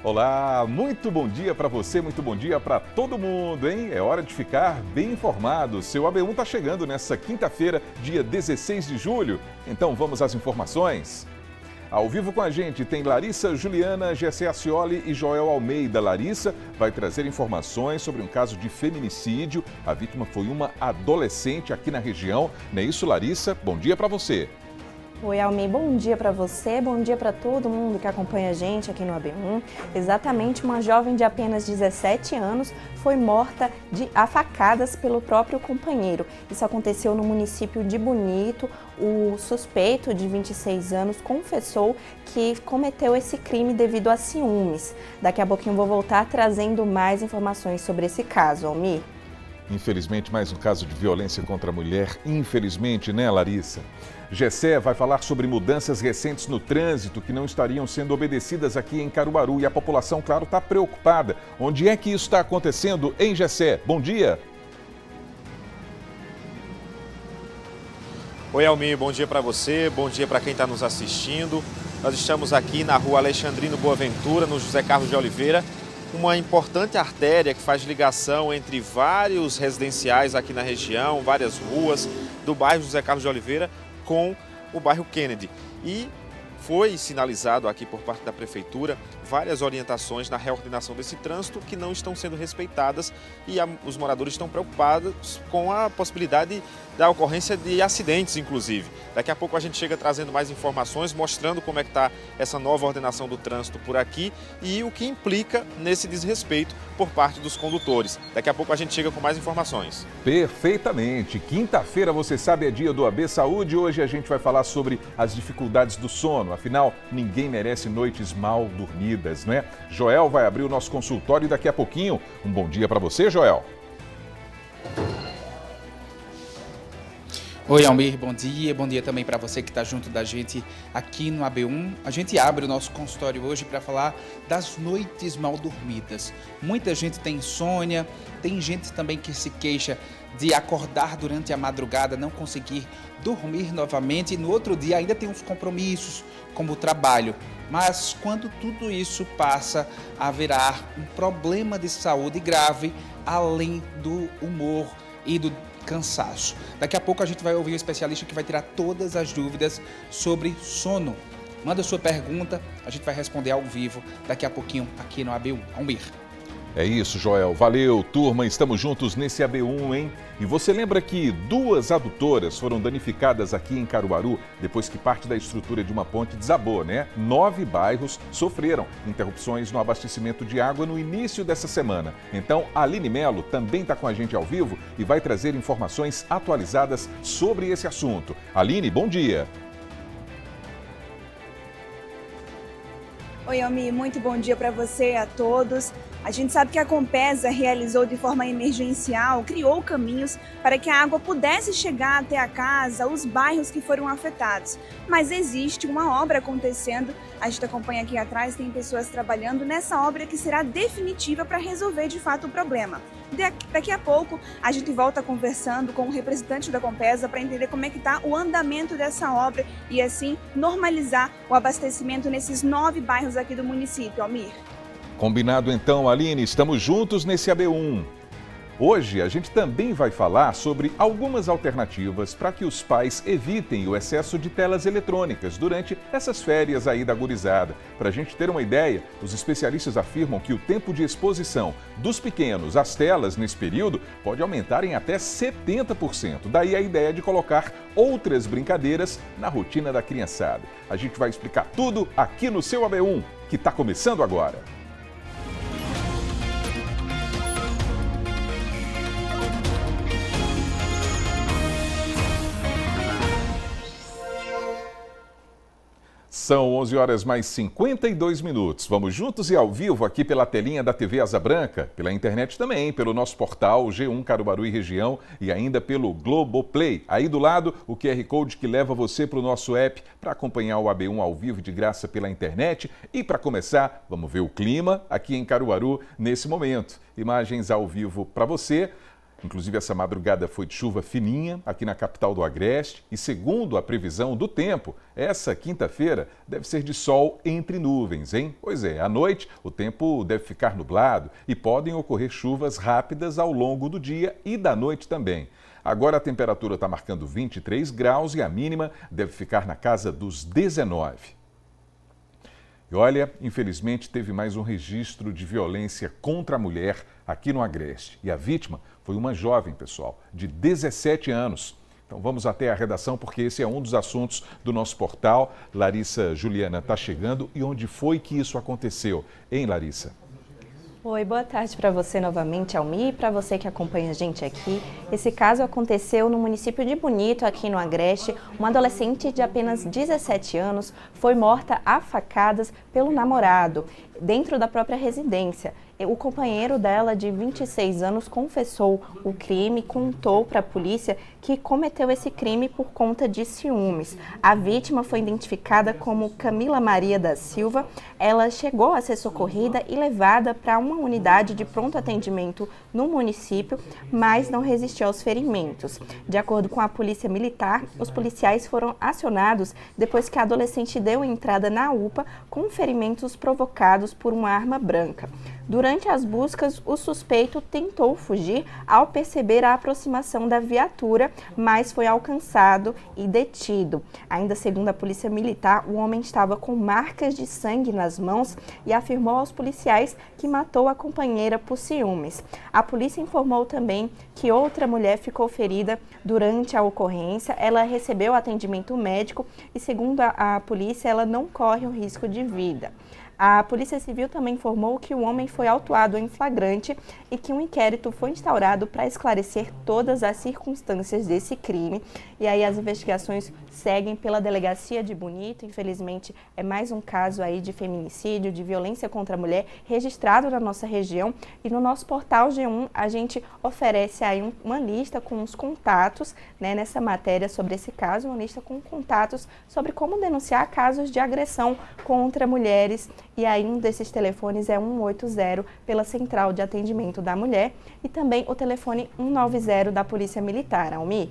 Olá, muito bom dia para você, muito bom dia para todo mundo, hein? É hora de ficar bem informado. Seu AB1 está chegando nessa quinta-feira, dia 16 de julho. Então vamos às informações. Ao vivo com a gente tem Larissa Juliana, Gessé Acioli e Joel Almeida. Larissa vai trazer informações sobre um caso de feminicídio. A vítima foi uma adolescente aqui na região. Não é isso, Larissa? Bom dia para você. Oi, Almi, bom dia para você, bom dia para todo mundo que acompanha a gente aqui no AB1. Exatamente, uma jovem de apenas 17 anos foi morta a facadas pelo próprio companheiro. Isso aconteceu no município de Bonito. O suspeito, de 26 anos, confessou que cometeu esse crime devido a ciúmes. Daqui a pouquinho vou voltar trazendo mais informações sobre esse caso, Almi. Infelizmente, mais um caso de violência contra a mulher. Infelizmente, né, Larissa? Gessé vai falar sobre mudanças recentes no trânsito que não estariam sendo obedecidas aqui em Caruaru. E a população, claro, está preocupada. Onde é que isso está acontecendo, hein, Gessé? Bom dia. Oi, Almir, bom dia para você, bom dia para quem está nos assistindo. Nós estamos aqui na rua Alexandrino Boaventura, no José Carlos de Oliveira, uma importante artéria que faz ligação entre vários residenciais aqui na região, várias ruas do bairro José Carlos de Oliveira com o bairro Kennedy. E foi sinalizado aqui por parte da Prefeitura várias orientações na reordenação desse trânsito que não estão sendo respeitadas e os moradores estão preocupados com a possibilidade da ocorrência de acidentes, inclusive. Daqui a pouco a gente chega trazendo mais informações, mostrando como é que está essa nova ordenação do trânsito por aqui e o que implica nesse desrespeito por parte dos condutores. Daqui a pouco a gente chega com mais informações. Perfeitamente. Quinta-feira, você sabe, é dia do AB Saúde. Hoje a gente vai falar sobre as dificuldades do sono. Afinal, ninguém merece noites mal dormidas, não é? Joel vai abrir o nosso consultório daqui a pouquinho. Um bom dia para você, Joel. Oi, Almir, bom dia também para você que está junto da gente aqui no AB1. A gente abre o nosso consultório hoje para falar das noites mal dormidas. Muita gente tem insônia, tem gente também que se queixa de acordar durante a madrugada, não conseguir dormir novamente e no outro dia ainda tem uns compromissos, como o trabalho. Mas quando tudo isso passa a virar um problema de saúde grave, além do humor e do cansaço. Daqui a pouco a gente vai ouvir um especialista que vai tirar todas as dúvidas sobre sono. Manda sua pergunta, a gente vai responder ao vivo daqui a pouquinho aqui no AB1. Almir. É isso, Joel. Valeu, turma. Estamos juntos nesse AB1, hein? E você lembra que 2 adutoras foram danificadas aqui em Caruaru depois que parte da estrutura de uma ponte desabou, né? 9 bairros sofreram interrupções no abastecimento de água no início dessa semana. Então, a Aline Melo também está com a gente ao vivo e vai trazer informações atualizadas sobre esse assunto. Aline, bom dia. Oi, Almi, muito bom dia para você e a todos. A gente sabe que a Compesa realizou de forma emergencial, criou caminhos para que a água pudesse chegar até a casa, os bairros que foram afetados. Mas existe uma obra acontecendo, a gente acompanha aqui atrás, tem pessoas trabalhando nessa obra que será definitiva para resolver de fato o problema. Daqui a pouco a gente volta conversando com o representante da Compesa para entender como é que está o andamento dessa obra e assim normalizar o abastecimento nesses 9 bairros aqui do município, Almir. Combinado então, Aline, estamos juntos nesse AB1. Hoje a gente também vai falar sobre algumas alternativas para que os pais evitem o excesso de telas eletrônicas durante essas férias aí da gurizada. Para a gente ter uma ideia, os especialistas afirmam que o tempo de exposição dos pequenos às telas nesse período pode aumentar em até 70%. Daí a ideia de colocar outras brincadeiras na rotina da criançada. A gente vai explicar tudo aqui no seu AB1, que está começando agora. São 11 horas mais 52 minutos. Vamos juntos e ao vivo aqui pela telinha da TV Asa Branca, pela internet também, pelo nosso portal G1 Caruaru e Região e ainda pelo Globoplay. Aí do lado, o QR Code que leva você para o nosso app para acompanhar o AB1 ao vivo de graça pela internet. E para começar, vamos ver o clima aqui em Caruaru nesse momento. Imagens ao vivo para você. Inclusive, essa madrugada foi de chuva fininha aqui na capital do Agreste e, segundo a previsão do tempo, essa quinta-feira deve ser de sol entre nuvens, hein? Pois é, à noite o tempo deve ficar nublado e podem ocorrer chuvas rápidas ao longo do dia e da noite também. Agora a temperatura está marcando 23 graus e a mínima deve ficar na casa dos 19. E olha, infelizmente teve mais um registro de violência contra a mulher aqui no Agreste. E a vítima foi uma jovem, pessoal, de 17 anos. Então vamos até a redação porque esse é um dos assuntos do nosso portal. Larissa Juliana está chegando. E onde foi que isso aconteceu, hein, Larissa? Oi, boa tarde para você novamente, Almi, e para você que acompanha a gente aqui. Esse caso aconteceu no município de Bonito, aqui no Agreste. Uma adolescente de apenas 17 anos foi morta a facadas pelo namorado, dentro da própria residência. O companheiro dela, de 26 anos, confessou o crime, contou para a polícia que cometeu esse crime por conta de ciúmes. A vítima foi identificada como Camila Maria da Silva. Ela chegou a ser socorrida e levada para uma unidade de pronto atendimento no município, mas não resistiu aos ferimentos. De acordo com a polícia militar, os policiais foram acionados depois que a adolescente deu entrada na UPA com ferimentos provocados por uma arma branca. Durante as buscas, o suspeito tentou fugir ao perceber a aproximação da viatura, mas foi alcançado e detido. Ainda segundo a polícia militar, o homem estava com marcas de sangue nas mãos e afirmou aos policiais que matou a companheira por ciúmes. A polícia informou também que outra mulher ficou ferida durante a ocorrência. Ela recebeu atendimento médico e, segundo a polícia, ela não corre o risco de vida. A Polícia Civil também informou que o homem foi autuado em flagrante e que um inquérito foi instaurado para esclarecer todas as circunstâncias desse crime. E aí as investigações seguem pela Delegacia de Bonito. Infelizmente, é mais um caso aí de feminicídio, de violência contra a mulher registrado na nossa região. E no nosso portal G1, a gente oferece aí uma lista com os contatos, né, nessa matéria sobre esse caso, uma lista com contatos sobre como denunciar casos de agressão contra mulheres. E aí um desses telefones é 180 pela Central de Atendimento da Mulher e também o telefone 190 da Polícia Militar. Almi?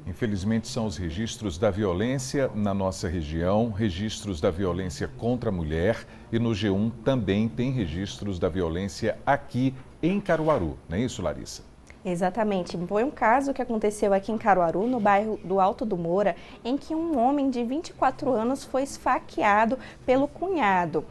Infelizmente são os registros da violência na nossa região, registros da violência contra a mulher e no G1 também tem registros da violência aqui em Caruaru, não é isso, Larissa? Exatamente. Foi um caso que aconteceu aqui em Caruaru, no bairro do Alto do Moura, em que um homem de 24 anos foi esfaqueado pelo cunhado.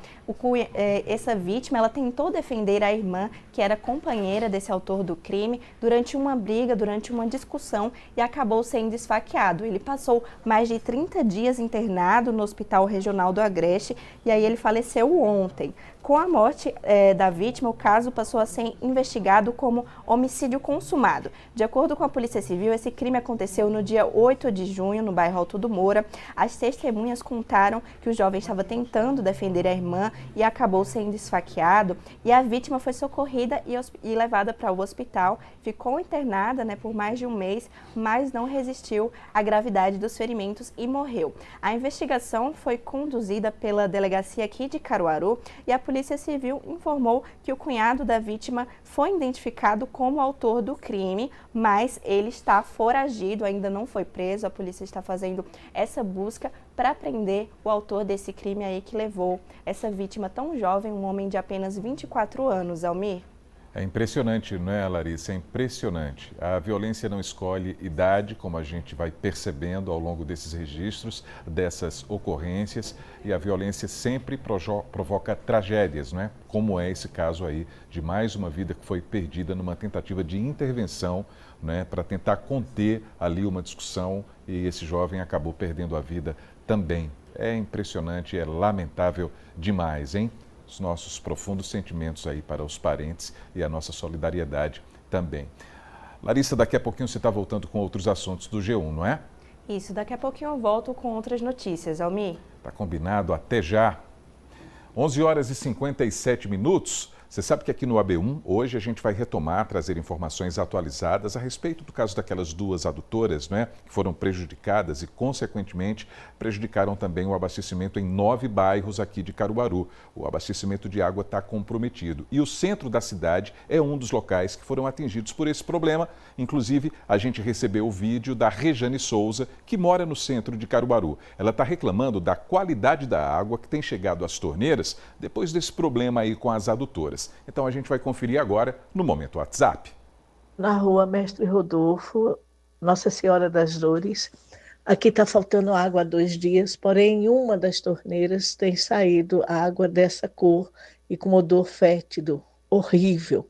Essa vítima, ela tentou defender a irmã, que era companheira desse autor do crime, durante uma briga, durante uma discussão, e acabou sendo esfaqueado. Ele passou mais de 30 dias internado no Hospital Regional do Agreste e aí ele faleceu ontem. Com a morte da vítima, o caso passou a ser investigado como homicídio consumado. De acordo com a Polícia Civil, esse crime aconteceu no dia 8 de junho, no bairro Alto do Moura. As testemunhas contaram que o jovem estava tentando defender a irmã e acabou sendo esfaqueado. E a vítima foi socorrida e levada para o hospital. Ficou internada, né, por mais de um mês, mas não resistiu à gravidade dos ferimentos e morreu. A investigação foi conduzida pela delegacia aqui de Caruaru e a Polícia Civil informou que o cunhado da vítima foi identificado como autor do crime, mas ele está foragido, ainda não foi preso. A polícia está fazendo essa busca para prender o autor desse crime aí que levou essa vítima tão jovem, um homem de apenas 24 anos, Almir. É impressionante, não é, Larissa? É impressionante. A violência não escolhe idade, como a gente vai percebendo ao longo desses registros, dessas ocorrências, e a violência sempre provoca tragédias, não é? Como é esse caso aí de mais uma vida que foi perdida numa tentativa de intervenção, né, para tentar conter ali uma discussão, e esse jovem acabou perdendo a vida também. É impressionante, é lamentável demais, hein? Os nossos profundos sentimentos aí para os parentes e a nossa solidariedade também. Larissa, daqui a pouquinho você está voltando com outros assuntos do G1, não é? Isso, daqui a pouquinho eu volto com outras notícias, Almir. Tá combinado, até já. 11 horas e 57 minutos. Você sabe que aqui no AB1, hoje a gente vai retomar, trazer informações atualizadas a respeito do caso daquelas duas adutoras, né, que foram prejudicadas e, consequentemente, prejudicaram também o abastecimento em 9 bairros aqui de Caruaru. O abastecimento de água está comprometido. E o centro da cidade é um dos locais que foram atingidos por esse problema. Inclusive, a gente recebeu o vídeo da Rejane Souza, que mora no centro de Caruaru. Ela está reclamando da qualidade da água que tem chegado às torneiras depois desse problema aí com as adutoras. Então a gente vai conferir agora no Momento WhatsApp. Na rua Mestre Rodolfo, Nossa Senhora das Dores. Aqui está faltando água há 2 dias, porém em uma das torneiras tem saído água dessa cor e com odor fétido, horrível.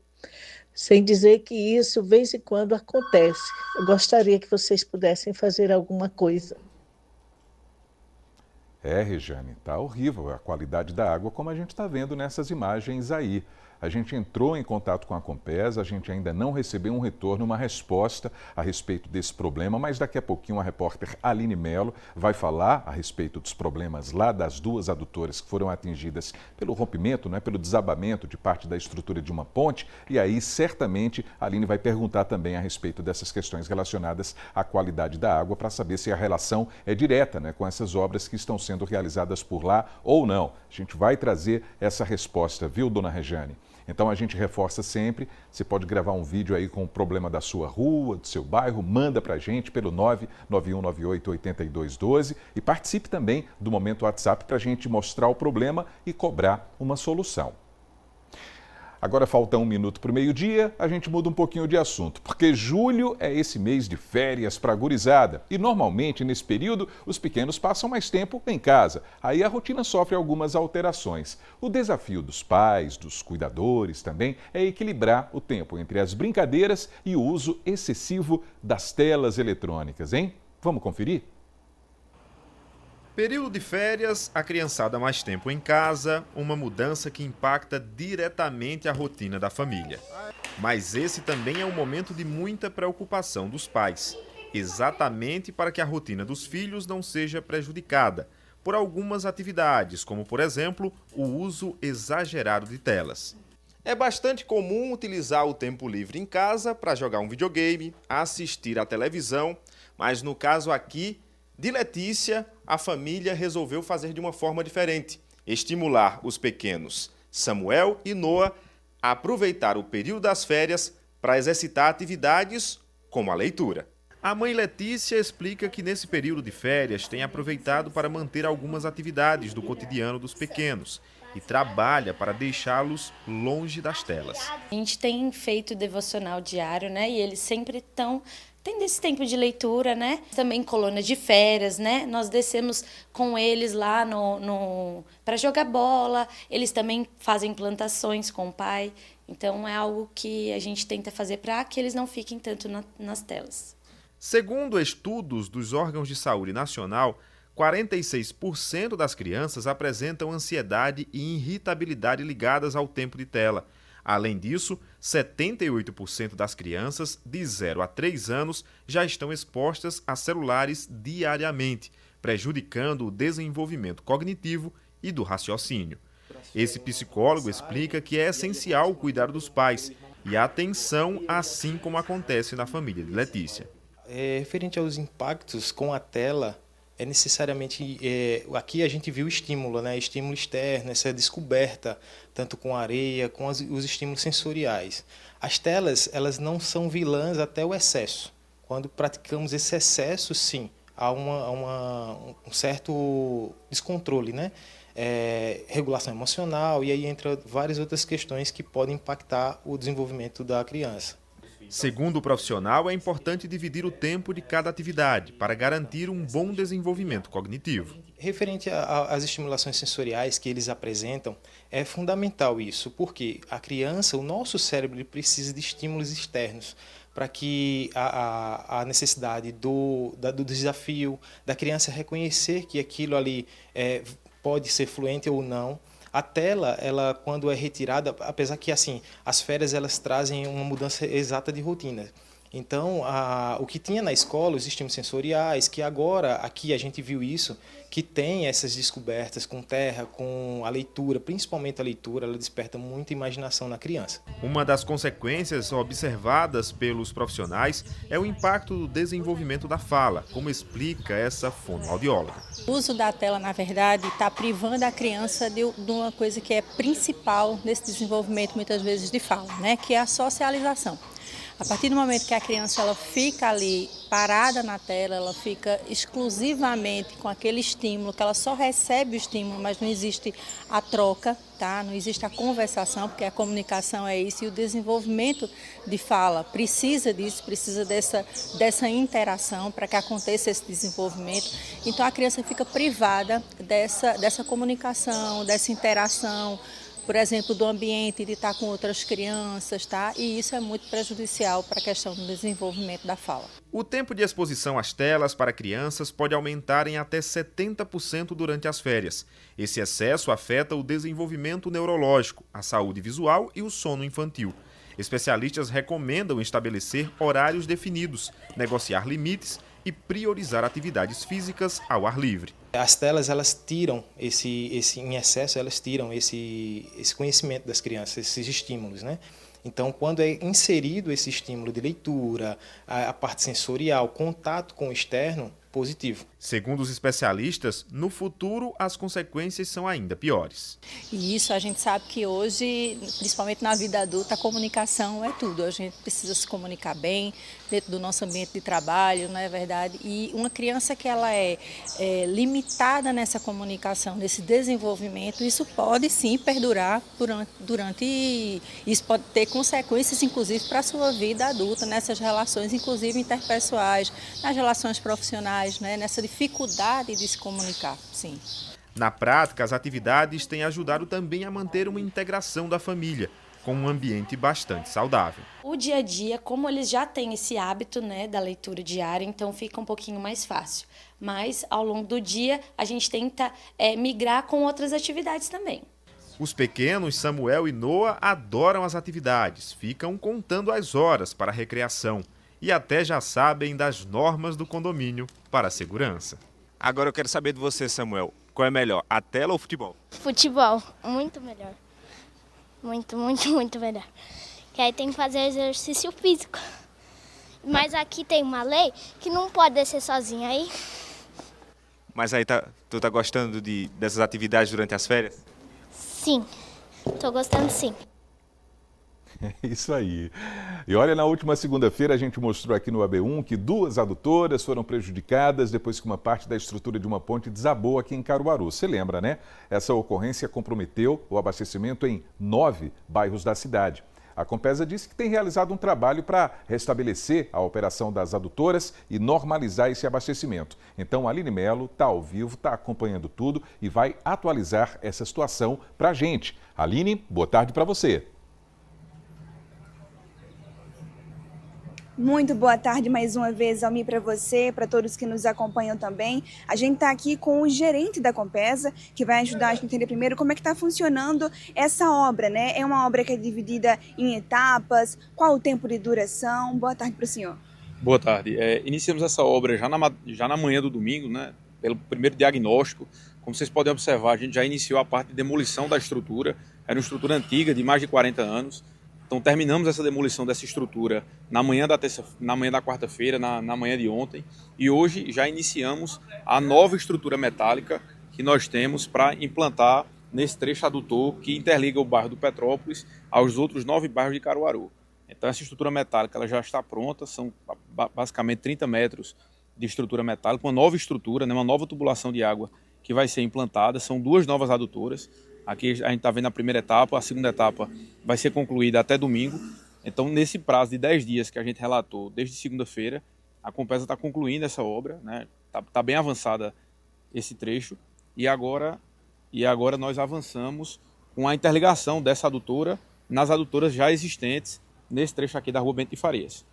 Sem dizer que isso, de vez em quando, acontece. Eu gostaria que vocês pudessem fazer alguma coisa. Rejane, tá horrível a qualidade da água, como a gente está vendo nessas imagens aí. A gente entrou em contato com a Compesa, a gente ainda não recebeu um retorno, uma resposta a respeito desse problema, mas daqui a pouquinho a repórter Aline Mello vai falar a respeito dos problemas lá das duas adutoras que foram atingidas pelo rompimento, né, pelo desabamento de parte da estrutura de uma ponte, e aí certamente a Aline vai perguntar também a respeito dessas questões relacionadas à qualidade da água para saber se a relação é direta, né, com essas obras que estão sendo realizadas por lá ou não. A gente vai trazer essa resposta, viu, dona Rejane? Então a gente reforça sempre, você pode gravar um vídeo aí com o problema da sua rua, do seu bairro, manda pra gente pelo 991988212 e participe também do Momento WhatsApp para a gente mostrar o problema e cobrar uma solução. Agora falta 1 minuto para o meio-dia, a gente muda um pouquinho de assunto, porque julho é esse mês de férias para a gurizada. E normalmente nesse período os pequenos passam mais tempo em casa. Aí a rotina sofre algumas alterações. O desafio dos pais, dos cuidadores também, é equilibrar o tempo entre as brincadeiras e o uso excessivo das telas eletrônicas, hein? Vamos conferir? Período de férias, a criançada mais tempo em casa, uma mudança que impacta diretamente a rotina da família. Mas esse também é um momento de muita preocupação dos pais, exatamente para que a rotina dos filhos não seja prejudicada por algumas atividades, como, por exemplo, o uso exagerado de telas. É bastante comum utilizar o tempo livre em casa para jogar um videogame, assistir à televisão, mas no caso aqui de Letícia, a família resolveu fazer de uma forma diferente, estimular os pequenos Samuel e Noah a aproveitar o período das férias para exercitar atividades como a leitura. A mãe Letícia explica que nesse período de férias tem aproveitado para manter algumas atividades do cotidiano dos pequenos e trabalha para deixá-los longe das telas. A gente tem feito devocional diário, né? E eles sempre estão tendo esse tempo de leitura, né? Também colônia de férias, né? Nós descemos com eles lá para jogar bola. Eles também fazem plantações com o pai. Então é algo que a gente tenta fazer para que eles não fiquem tanto nas telas. Segundo estudos dos órgãos de saúde nacional, 46% das crianças apresentam ansiedade e irritabilidade ligadas ao tempo de tela. Além disso, 78% das crianças de 0 a 3 anos já estão expostas a celulares diariamente, prejudicando o desenvolvimento cognitivo e do raciocínio. Esse psicólogo explica que é essencial o cuidado dos pais e a atenção, assim como acontece na família de Letícia. Referente aos impactos com a tela, é necessariamente, aqui a gente viu o estímulo, né? Estímulo externo, essa descoberta, tanto com areia, com os estímulos sensoriais. As telas, elas não são vilãs até o excesso. Quando praticamos esse excesso, sim, há um certo descontrole, né? Regulação emocional, e aí entra várias outras questões que podem impactar o desenvolvimento da criança. Segundo o profissional, é importante dividir o tempo de cada atividade para garantir um bom desenvolvimento cognitivo. Referente às estimulações sensoriais que eles apresentam, é fundamental isso, porque a criança, o nosso cérebro, ele precisa de estímulos externos para que a necessidade do desafio, da criança reconhecer que aquilo ali pode ser fluente ou não. A tela, ela, quando é retirada, apesar que assim, as férias elas trazem uma mudança exata de rotina. Então, o que tinha na escola, os estímulos sensoriais, que agora, aqui a gente viu isso, que tem essas descobertas com terra, com a leitura, principalmente a leitura, ela desperta muita imaginação na criança. Uma das consequências observadas pelos profissionais é o impacto do desenvolvimento da fala, como explica essa fonoaudióloga. O uso da tela, na verdade, está privando a criança de uma coisa que é principal nesse desenvolvimento, muitas vezes, de fala, né? Que é a socialização. A partir do momento que a criança ela fica ali parada na tela, ela fica exclusivamente com aquele estímulo, que ela só recebe o estímulo, mas não existe a troca, tá? Não existe a conversação, porque a comunicação é isso, e o desenvolvimento de fala precisa disso, precisa dessa interação para que aconteça esse desenvolvimento. Então a criança fica privada dessa comunicação, dessa interação, por exemplo, do ambiente, de estar com outras crianças, tá? E isso é muito prejudicial para a questão do desenvolvimento da fala. O tempo de exposição às telas para crianças pode aumentar em até 70% durante as férias. Esse excesso afeta o desenvolvimento neurológico, a saúde visual e o sono infantil. Especialistas recomendam estabelecer horários definidos, negociar limites e priorizar atividades físicas ao ar livre. As telas, elas tiram em excesso, elas tiram esse conhecimento das crianças, esses estímulos, né? Então, quando é inserido esse estímulo de leitura, a parte sensorial, contato com o externo, positivo. Segundo os especialistas, no futuro as consequências são ainda piores. E isso a gente sabe que hoje, principalmente na vida adulta, a comunicação é tudo. A gente precisa se comunicar bem dentro do nosso ambiente de trabalho, não é verdade? E uma criança que ela é limitada nessa comunicação, nesse desenvolvimento, isso pode sim perdurar durante isso pode ter consequências, inclusive, para a sua vida adulta, nessas relações, inclusive interpessoais, nas relações profissionais, né? Nessa dificuldade de se comunicar, sim. Na prática, as atividades têm ajudado também a manter uma integração da família, com um ambiente bastante saudável. O dia a dia, como eles já têm esse hábito, né, da leitura diária, então fica um pouquinho mais fácil. Mas, ao longo do dia, a gente tenta migrar com outras atividades também. Os pequenos Samuel e Noah adoram as atividades, ficam contando as horas para a recreação e até já sabem das normas do condomínio para a segurança. Agora eu quero saber de você, Samuel, qual é melhor, a tela ou o futebol? Futebol, muito melhor. Muito melhor. Que aí tem que fazer exercício físico. Mas aqui tem uma lei que não pode descer sozinho aí. Mas aí tu tá gostando dessas atividades durante as férias? Sim, tô gostando sim. É isso aí. E olha, na última segunda-feira a gente mostrou aqui no AB1 que 2 adutoras foram prejudicadas depois que uma parte da estrutura de uma ponte desabou aqui em Caruaru. Você lembra, né? Essa ocorrência comprometeu o abastecimento em 9 bairros da cidade. A Compesa disse que tem realizado um trabalho para restabelecer a operação das adutoras e normalizar esse abastecimento. Então, a Aline Mello está ao vivo, está acompanhando tudo e vai atualizar essa situação para a gente. Aline, boa tarde para você. Muito boa tarde mais uma vez, Almir, para você, para todos que nos acompanham também. A gente está aqui com o gerente da Compesa, que vai ajudar a gente a entender primeiro como é que está funcionando essa obra, né? É uma obra que é dividida em etapas, qual o tempo de duração? Boa tarde para o senhor. Boa tarde. Iniciamos essa obra já na manhã do domingo, né? Pelo primeiro diagnóstico. Como vocês podem observar, a gente já iniciou a parte de demolição da estrutura. Era uma estrutura antiga, de mais de 40 anos. Então terminamos essa demolição dessa estrutura na manhã da quarta-feira, na manhã de ontem, e hoje já iniciamos a nova estrutura metálica que nós temos para implantar nesse trecho adutor que interliga o bairro do Petrópolis aos outros 9 bairros de Caruaru. Então essa estrutura metálica ela já está pronta, são basicamente 30 metros de estrutura metálica, uma nova estrutura, né, uma nova tubulação de água que vai ser implantada, são 2 novas adutoras. Aqui a gente está vendo a primeira etapa, a segunda etapa vai ser concluída até domingo. Então, nesse prazo de 10 dias que a gente relatou desde segunda-feira, a Compesa está concluindo essa obra, né? Tá bem avançada esse trecho. E agora nós avançamos com a interligação dessa adutora nas adutoras já existentes nesse trecho aqui da Rua Bento de Farias.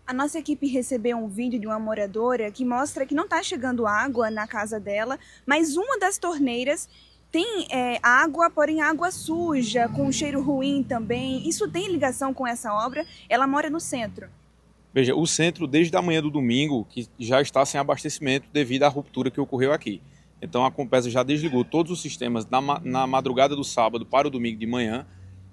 A nossa equipe recebeu um vídeo de uma moradora que mostra que não está chegando água na casa dela, mas uma das torneiras tem água, porém água suja, com um cheiro ruim também. Isso tem ligação com essa obra? Ela mora no centro. Veja, o centro, desde a manhã do domingo, que já está sem abastecimento devido à ruptura que ocorreu aqui. Então a Compesa já desligou todos os sistemas na madrugada do sábado para o domingo de manhã.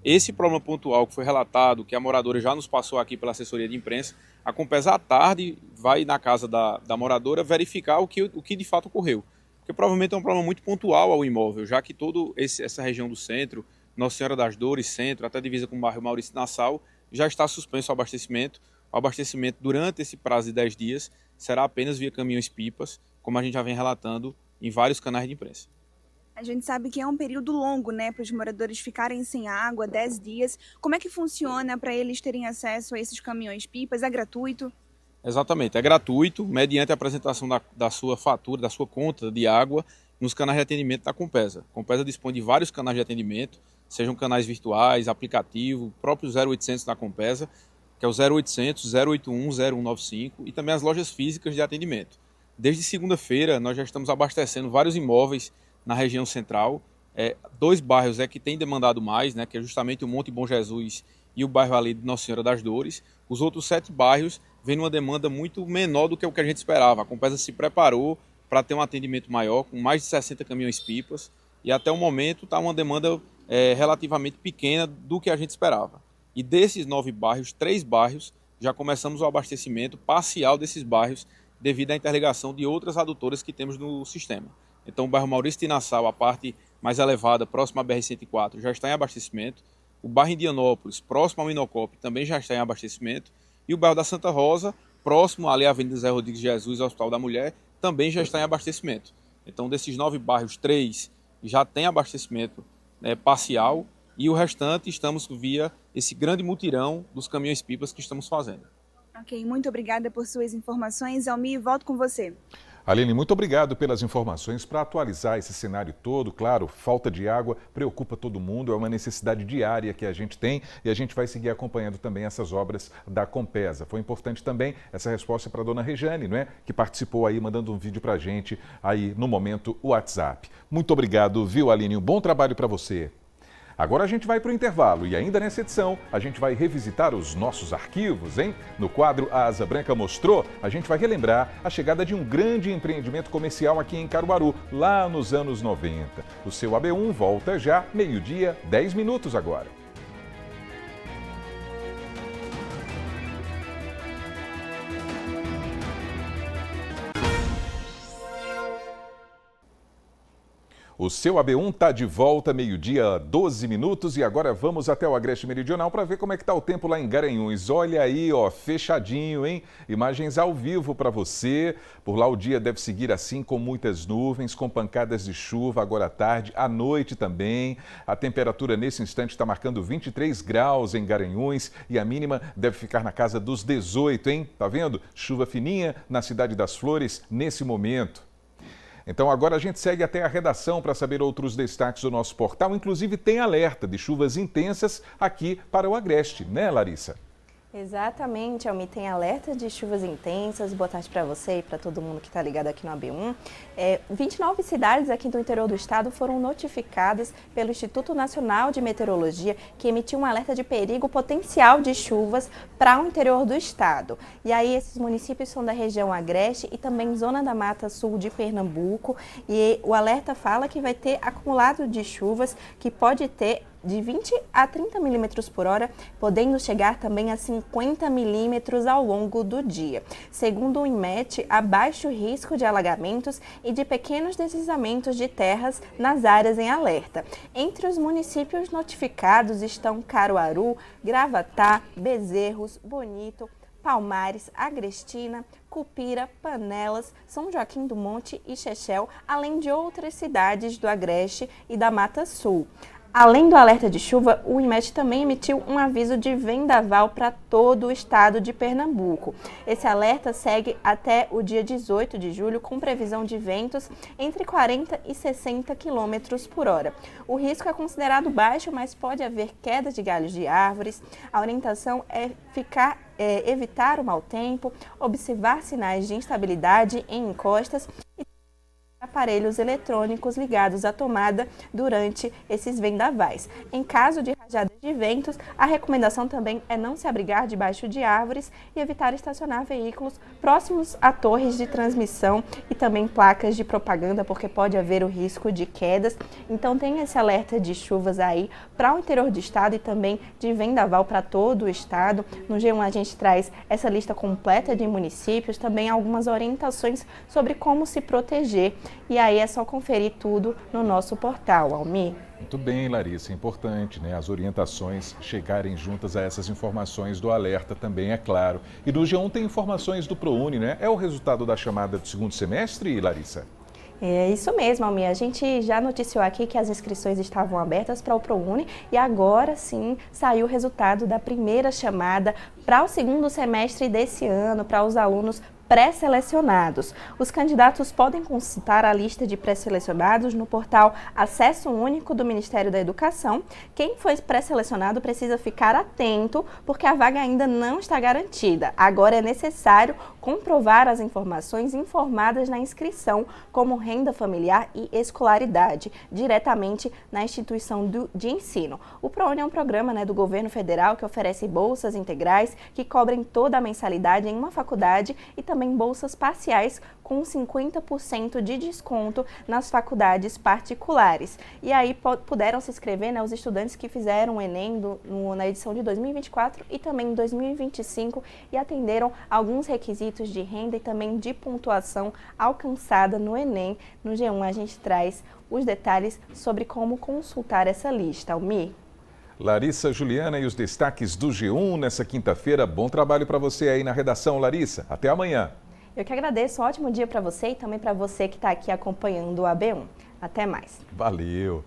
Esse problema pontual que foi relatado, que a moradora já nos passou aqui pela assessoria de imprensa, a Compesa à tarde vai na casa da moradora verificar o que de fato ocorreu. Porque provavelmente é um problema muito pontual ao imóvel, já que toda essa região do centro, Nossa Senhora das Dores, centro, até a divisa com o bairro Maurício Nassau, já está suspenso o abastecimento. O abastecimento durante esse prazo de 10 dias será apenas via caminhões-pipas, como a gente já vem relatando em vários canais de imprensa. A gente sabe que é um período longo, né, para os moradores ficarem sem água, 10 dias. Como é que funciona para eles terem acesso a esses caminhões-pipas? É gratuito? Exatamente, é gratuito, mediante a apresentação da sua fatura, da sua conta de água, nos canais de atendimento da Compesa. A Compesa dispõe de vários canais de atendimento, sejam canais virtuais, aplicativo, próprio 0800 da Compesa, que é o 0800 081 0195, e também as lojas físicas de atendimento. Desde segunda-feira, nós já estamos abastecendo vários imóveis na região central. 2 bairros que tem demandado mais, né, que é justamente o Monte Bom Jesus e o bairro ali de Nossa Senhora das Dores. Os outros 7 bairros vem numa demanda muito menor do que o que a gente esperava. A Compesa se preparou para ter um atendimento maior, com mais de 60 caminhões-pipas, e até o momento está uma demanda relativamente pequena do que a gente esperava. E desses 9 bairros, 3 bairros, já começamos o abastecimento parcial desses bairros, devido à interligação de outras adutoras que temos no sistema. Então o bairro Maurício de Nassau, a parte mais elevada, próxima à BR-104, já está em abastecimento. O bairro Indianópolis, próximo ao Minocop, também já está em abastecimento. E o bairro da Santa Rosa, próximo ali à Avenida Zé Rodrigues Jesus, ao Hospital da Mulher, também já está em abastecimento. Então desses 9 bairros, 3 já tem abastecimento parcial, e o restante estamos via esse grande mutirão dos caminhões-pipas que estamos fazendo. Ok, muito obrigada por suas informações. Almir, volto com você. Aline, muito obrigado pelas informações para atualizar esse cenário todo. Claro, falta de água preocupa todo mundo, é uma necessidade diária que a gente tem e a gente vai seguir acompanhando também essas obras da Compesa. Foi importante também essa resposta para a dona Rejane, não é? Que participou aí, mandando um vídeo para a gente aí no momento WhatsApp. Muito obrigado, viu, Aline? Um bom trabalho para você. Agora a gente vai para o intervalo e ainda nessa edição a gente vai revisitar os nossos arquivos, hein? No quadro A Asa Branca Mostrou, a gente vai relembrar a chegada de um grande empreendimento comercial aqui em Caruaru, lá nos anos 90. O seu AB1 volta já, 12h, 10 minutos agora. O seu AB1 está de volta, 12h, 12 minutos, e agora vamos até o Agreste Meridional para ver como é que está o tempo lá em Garanhuns. Olha aí, ó, fechadinho, hein? Imagens ao vivo para você. Por lá o dia deve seguir assim, com muitas nuvens, com pancadas de chuva agora à tarde, à noite também. A temperatura nesse instante está marcando 23 graus em Garanhuns e a mínima deve ficar na casa dos 18, hein? Tá vendo? Chuva fininha na Cidade das Flores nesse momento. Então agora a gente segue até a redação para saber outros destaques do nosso portal. Inclusive tem alerta de chuvas intensas aqui para o Agreste, né, Larissa? Exatamente, Almir, tem alerta de chuvas intensas. Boa tarde para você e para todo mundo que está ligado aqui no AB1. 29 cidades aqui do interior do estado foram notificadas pelo Instituto Nacional de Meteorologia, que emitiu um alerta de perigo potencial de chuvas para o interior do estado. E aí esses municípios são da região Agreste e também zona da Mata Sul de Pernambuco. E o alerta fala que vai ter acumulado de chuvas que pode ter de 20 a 30 milímetros por hora, podendo chegar também a 50 milímetros ao longo do dia. Segundo o INMET, há baixo risco de alagamentos e de pequenos deslizamentos de terras nas áreas em alerta. Entre os municípios notificados estão Caruaru, Gravatá, Bezerros, Bonito, Palmares, Agrestina, Cupira, Panelas, São Joaquim do Monte e Chechel, além de outras cidades do Agreste e da Mata Sul. Além do alerta de chuva, o INMET também emitiu um aviso de vendaval para todo o estado de Pernambuco. Esse alerta segue até o dia 18 de julho, com previsão de ventos entre 40 e 60 km por hora. O risco é considerado baixo, mas pode haver queda de galhos de árvores. A orientação é evitar o mau tempo, observar sinais de instabilidade em encostas e aparelhos eletrônicos ligados à tomada durante esses vendavais. Em caso de rajadas de ventos, a recomendação também é não se abrigar debaixo de árvores e evitar estacionar veículos próximos a torres de transmissão e também placas de propaganda, porque pode haver o risco de quedas. Então tem esse alerta de chuvas aí para o interior do estado e também de vendaval para todo o estado. No G1 a gente traz essa lista completa de municípios, também algumas orientações sobre como se proteger. E aí é só conferir tudo no nosso portal, Almir. Muito bem, Larissa, é importante, né? As orientações chegarem juntas a essas informações do alerta também, é claro. E no G1 tem informações do ProUni, né? É o resultado da chamada do segundo semestre, Larissa? É isso mesmo, Almir. A gente já noticiou aqui que as inscrições estavam abertas para o ProUni e agora sim saiu o resultado da primeira chamada para o segundo semestre desse ano, para os alunos pré-selecionados. Os candidatos podem consultar a lista de pré-selecionados no portal Acesso Único do Ministério da Educação. Quem foi pré-selecionado precisa ficar atento, porque a vaga ainda não está garantida. Agora é necessário comprovar as informações informadas na inscrição, como renda familiar e escolaridade, diretamente na instituição de ensino. O ProUni é um programa do governo federal que oferece bolsas integrais que cobrem toda a mensalidade em uma faculdade e também bolsas parciais com 50% de desconto nas faculdades particulares. E aí puderam se inscrever os estudantes que fizeram o Enem na edição de 2024 e também em 2025 e atenderam alguns requisitos de renda e também de pontuação alcançada no Enem. No G1 a gente traz os detalhes sobre como consultar essa lista. Almir. Larissa Juliana e os destaques do G1 nessa quinta-feira. Bom trabalho para você aí na redação, Larissa. Até amanhã. Eu que agradeço. Um ótimo dia para você e também para você que está aqui acompanhando o AB1. Até mais. Valeu.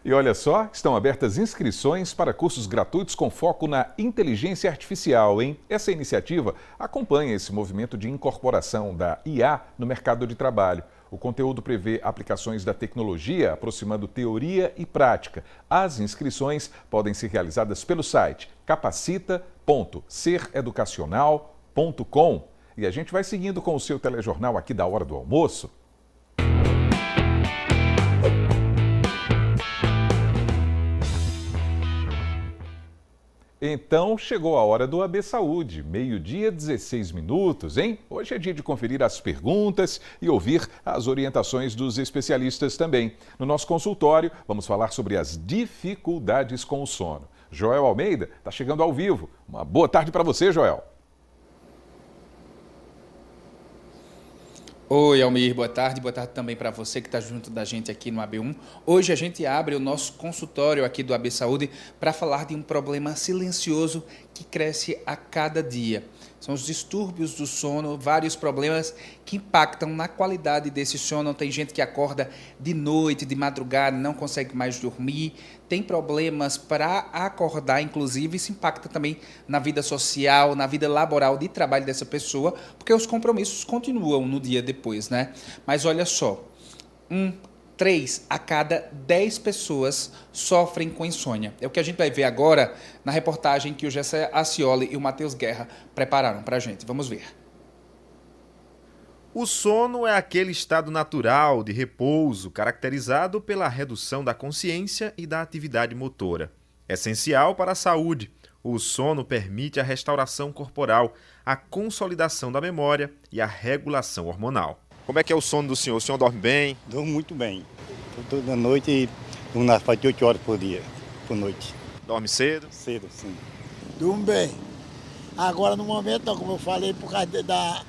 E olha só, estão abertas inscrições para cursos gratuitos com foco na inteligência artificial, hein? Essa iniciativa acompanha esse movimento de incorporação da IA no mercado de trabalho. O conteúdo prevê aplicações da tecnologia, aproximando teoria e prática. As inscrições podem ser realizadas pelo site capacita.sereducacional.com. E a gente vai seguindo com o seu telejornal aqui da hora do almoço. Então, chegou a hora do AB Saúde, meio-dia, 16 minutos, hein? Hoje é dia de conferir as perguntas e ouvir as orientações dos especialistas também. No nosso consultório, vamos falar sobre as dificuldades com o sono. Joel Almeida está chegando ao vivo. Uma boa tarde para você, Joel. Oi, Almir, boa tarde também para você que está junto da gente aqui no AB1. Hoje a gente abre o nosso consultório aqui do AB Saúde para falar de um problema silencioso que cresce a cada dia. São os distúrbios do sono, vários problemas que impactam na qualidade desse sono. Tem gente que acorda de noite, de madrugada, não consegue mais dormir, tem problemas para acordar, inclusive isso impacta também na vida social, na vida laboral de trabalho dessa pessoa, porque os compromissos continuam no dia depois, né? Mas olha só, 3 a cada 10 pessoas sofrem com insônia. É o que a gente vai ver agora na reportagem que o Gessé Acioli e o Matheus Guerra prepararam para a gente. Vamos ver. O sono é aquele estado natural de repouso caracterizado pela redução da consciência e da atividade motora. Essencial para a saúde, o sono permite a restauração corporal, a consolidação da memória e a regulação hormonal. Como é que é o sono do senhor? O senhor dorme bem? Durmo muito bem. Toda noite, durmo faz 8 horas por dia, por noite. Dorme cedo? Cedo, sim. Durmo bem. Agora, no momento, não, como eu falei, por causa da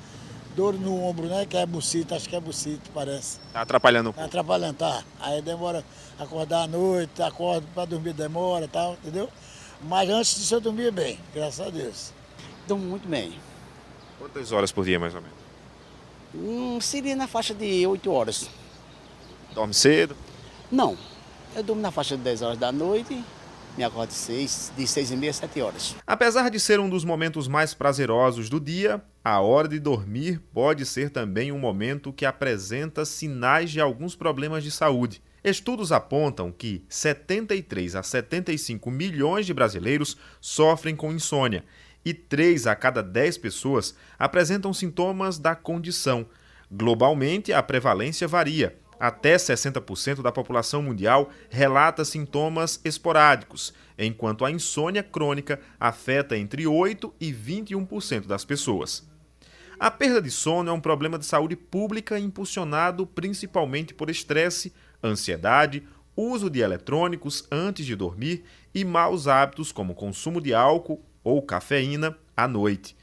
dor no ombro, né? Que é bucite, acho que é bucite, parece. Tá atrapalhando um pouco? Tá atrapalhando, tá. Aí demora acordar à noite, acordo para dormir demora e tal, entendeu? Mas antes disso eu dormia bem, graças a Deus. Durmo muito bem. Quantas horas por dia, mais ou menos? Seria na faixa de 8 horas. Dorme cedo? Não, eu durmo na faixa de 10 horas da noite, me acordo de 6h30 a 7 horas. Apesar de ser um dos momentos mais prazerosos do dia, a hora de dormir pode ser também um momento que apresenta sinais de alguns problemas de saúde. Estudos apontam que 73 a 75 milhões de brasileiros sofrem com insônia e 3 a cada 10 pessoas apresentam sintomas da condição. Globalmente, a prevalência varia. Até 60% da população mundial relata sintomas esporádicos, enquanto a insônia crônica afeta entre 8% e 21% das pessoas. A perda de sono é um problema de saúde pública impulsionado principalmente por estresse, ansiedade, uso de eletrônicos antes de dormir e maus hábitos como consumo de álcool ou cafeína à noite.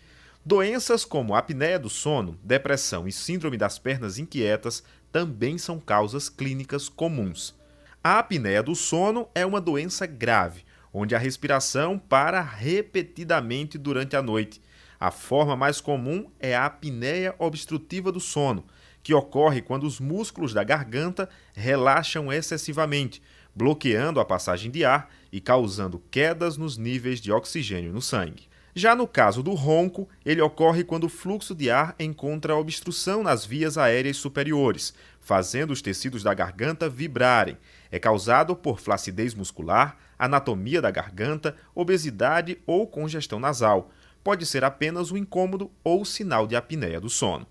Doenças como apneia do sono, depressão e síndrome das pernas inquietas também são causas clínicas comuns. A apneia do sono é uma doença grave, onde a respiração para repetidamente durante a noite. A forma mais comum é a apneia obstrutiva do sono, que ocorre quando os músculos da garganta relaxam excessivamente, bloqueando a passagem de ar e causando quedas nos níveis de oxigênio no sangue. Já no caso do ronco, ele ocorre quando o fluxo de ar encontra obstrução nas vias aéreas superiores, fazendo os tecidos da garganta vibrarem. É causado por flacidez muscular, anatomia da garganta, obesidade ou congestão nasal. Pode ser apenas um incômodo ou sinal de apneia do sono.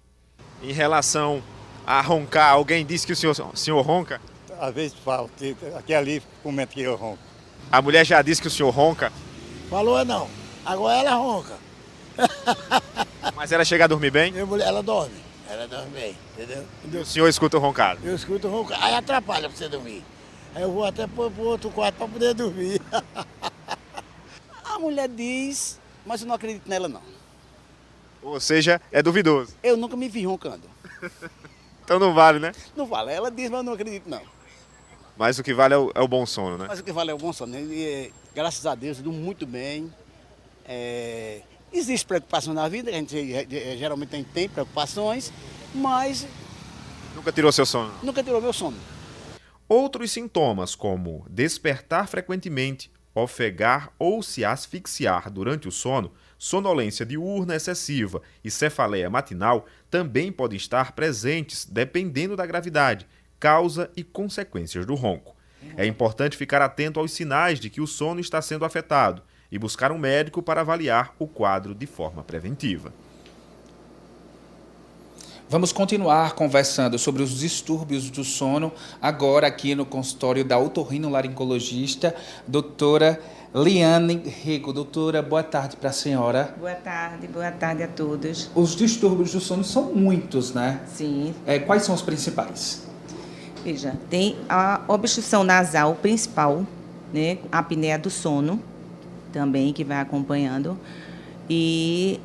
Em relação a roncar, alguém disse que o senhor ronca? Às vezes falo, aqui ali comenta que eu ronco. A mulher já disse que o senhor ronca? Falou não. Agora ela ronca. Mas ela chega a dormir bem? Ela dorme. Ela dorme bem, entendeu? O senhor escuta o roncado? Eu escuto o roncado. Aí atrapalha pra você dormir. Aí eu vou até pro outro quarto pra poder dormir. A mulher diz, mas eu não acredito nela não. Ou seja, é duvidoso. Eu nunca me vi roncando. Então não vale, né? Não vale. Ela diz, mas eu não acredito não. Mas o que vale é o bom sono, né? Mas o que vale é o bom sono. Graças a Deus, eu durmo muito bem. Existe preocupação na vida, a gente geralmente tem preocupações, mas... Nunca tirou seu sono? Nunca tirou meu sono. Outros sintomas, como despertar frequentemente, ofegar ou se asfixiar durante o sono, sonolência diurna excessiva e cefaleia matinal, também podem estar presentes dependendo da gravidade, causa e consequências do ronco. É importante ficar atento aos sinais de que o sono está sendo afetado e buscar um médico para avaliar o quadro de forma preventiva. Vamos continuar conversando sobre os distúrbios do sono, agora aqui no consultório da otorrinolaringologista, doutora Liane Rego. Doutora, boa tarde para a senhora. Boa tarde a todos. Os distúrbios do sono são muitos, né? Sim. Quais são os principais? Veja, tem a obstrução nasal principal, né? A apneia do sono, também, que vai acompanhando, e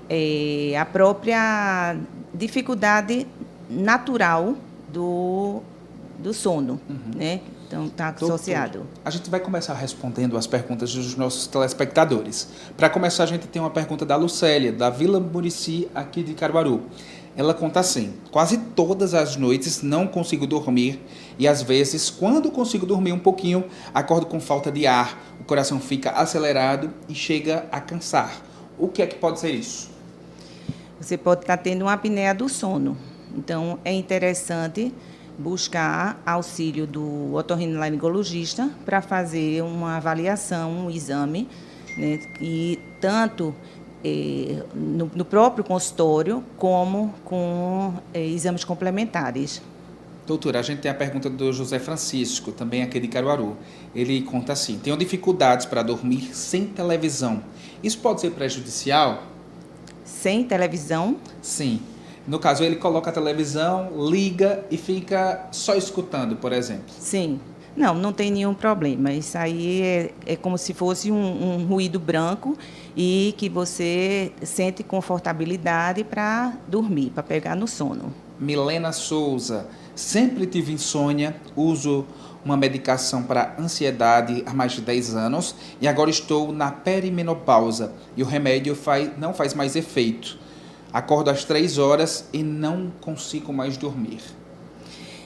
a própria dificuldade natural do sono, né? Então, está associado. A gente vai começar respondendo as perguntas dos nossos telespectadores. Para começar, a gente tem uma pergunta da Lucélia, da Vila Murici, aqui de Caruaru. Ela conta assim: quase todas as noites não consigo dormir e às vezes, quando consigo dormir um pouquinho, acordo com falta de ar, o coração fica acelerado e chega a cansar. O que é que pode ser isso? Você pode estar tendo uma apneia do sono. Então, é interessante buscar auxílio do otorrinolaringologista para fazer uma avaliação, um exame, né? E tanto no próprio consultório, como com exames complementares. Doutora, a gente tem a pergunta do José Francisco, também aqui de Caruaru. Ele conta assim: tenho dificuldades para dormir sem televisão. Isso pode ser prejudicial? Sem televisão? Sim. No caso, ele coloca a televisão, liga e fica só escutando, por exemplo. Sim. Não tem nenhum problema. Isso aí é como se fosse um ruído branco e que você sente confortabilidade para dormir, para pegar no sono. Milena Souza: sempre tive insônia, uso uma medicação para ansiedade há mais de 10 anos e agora estou na perimenopausa e o remédio não faz mais efeito. Acordo às 3 horas e não consigo mais dormir.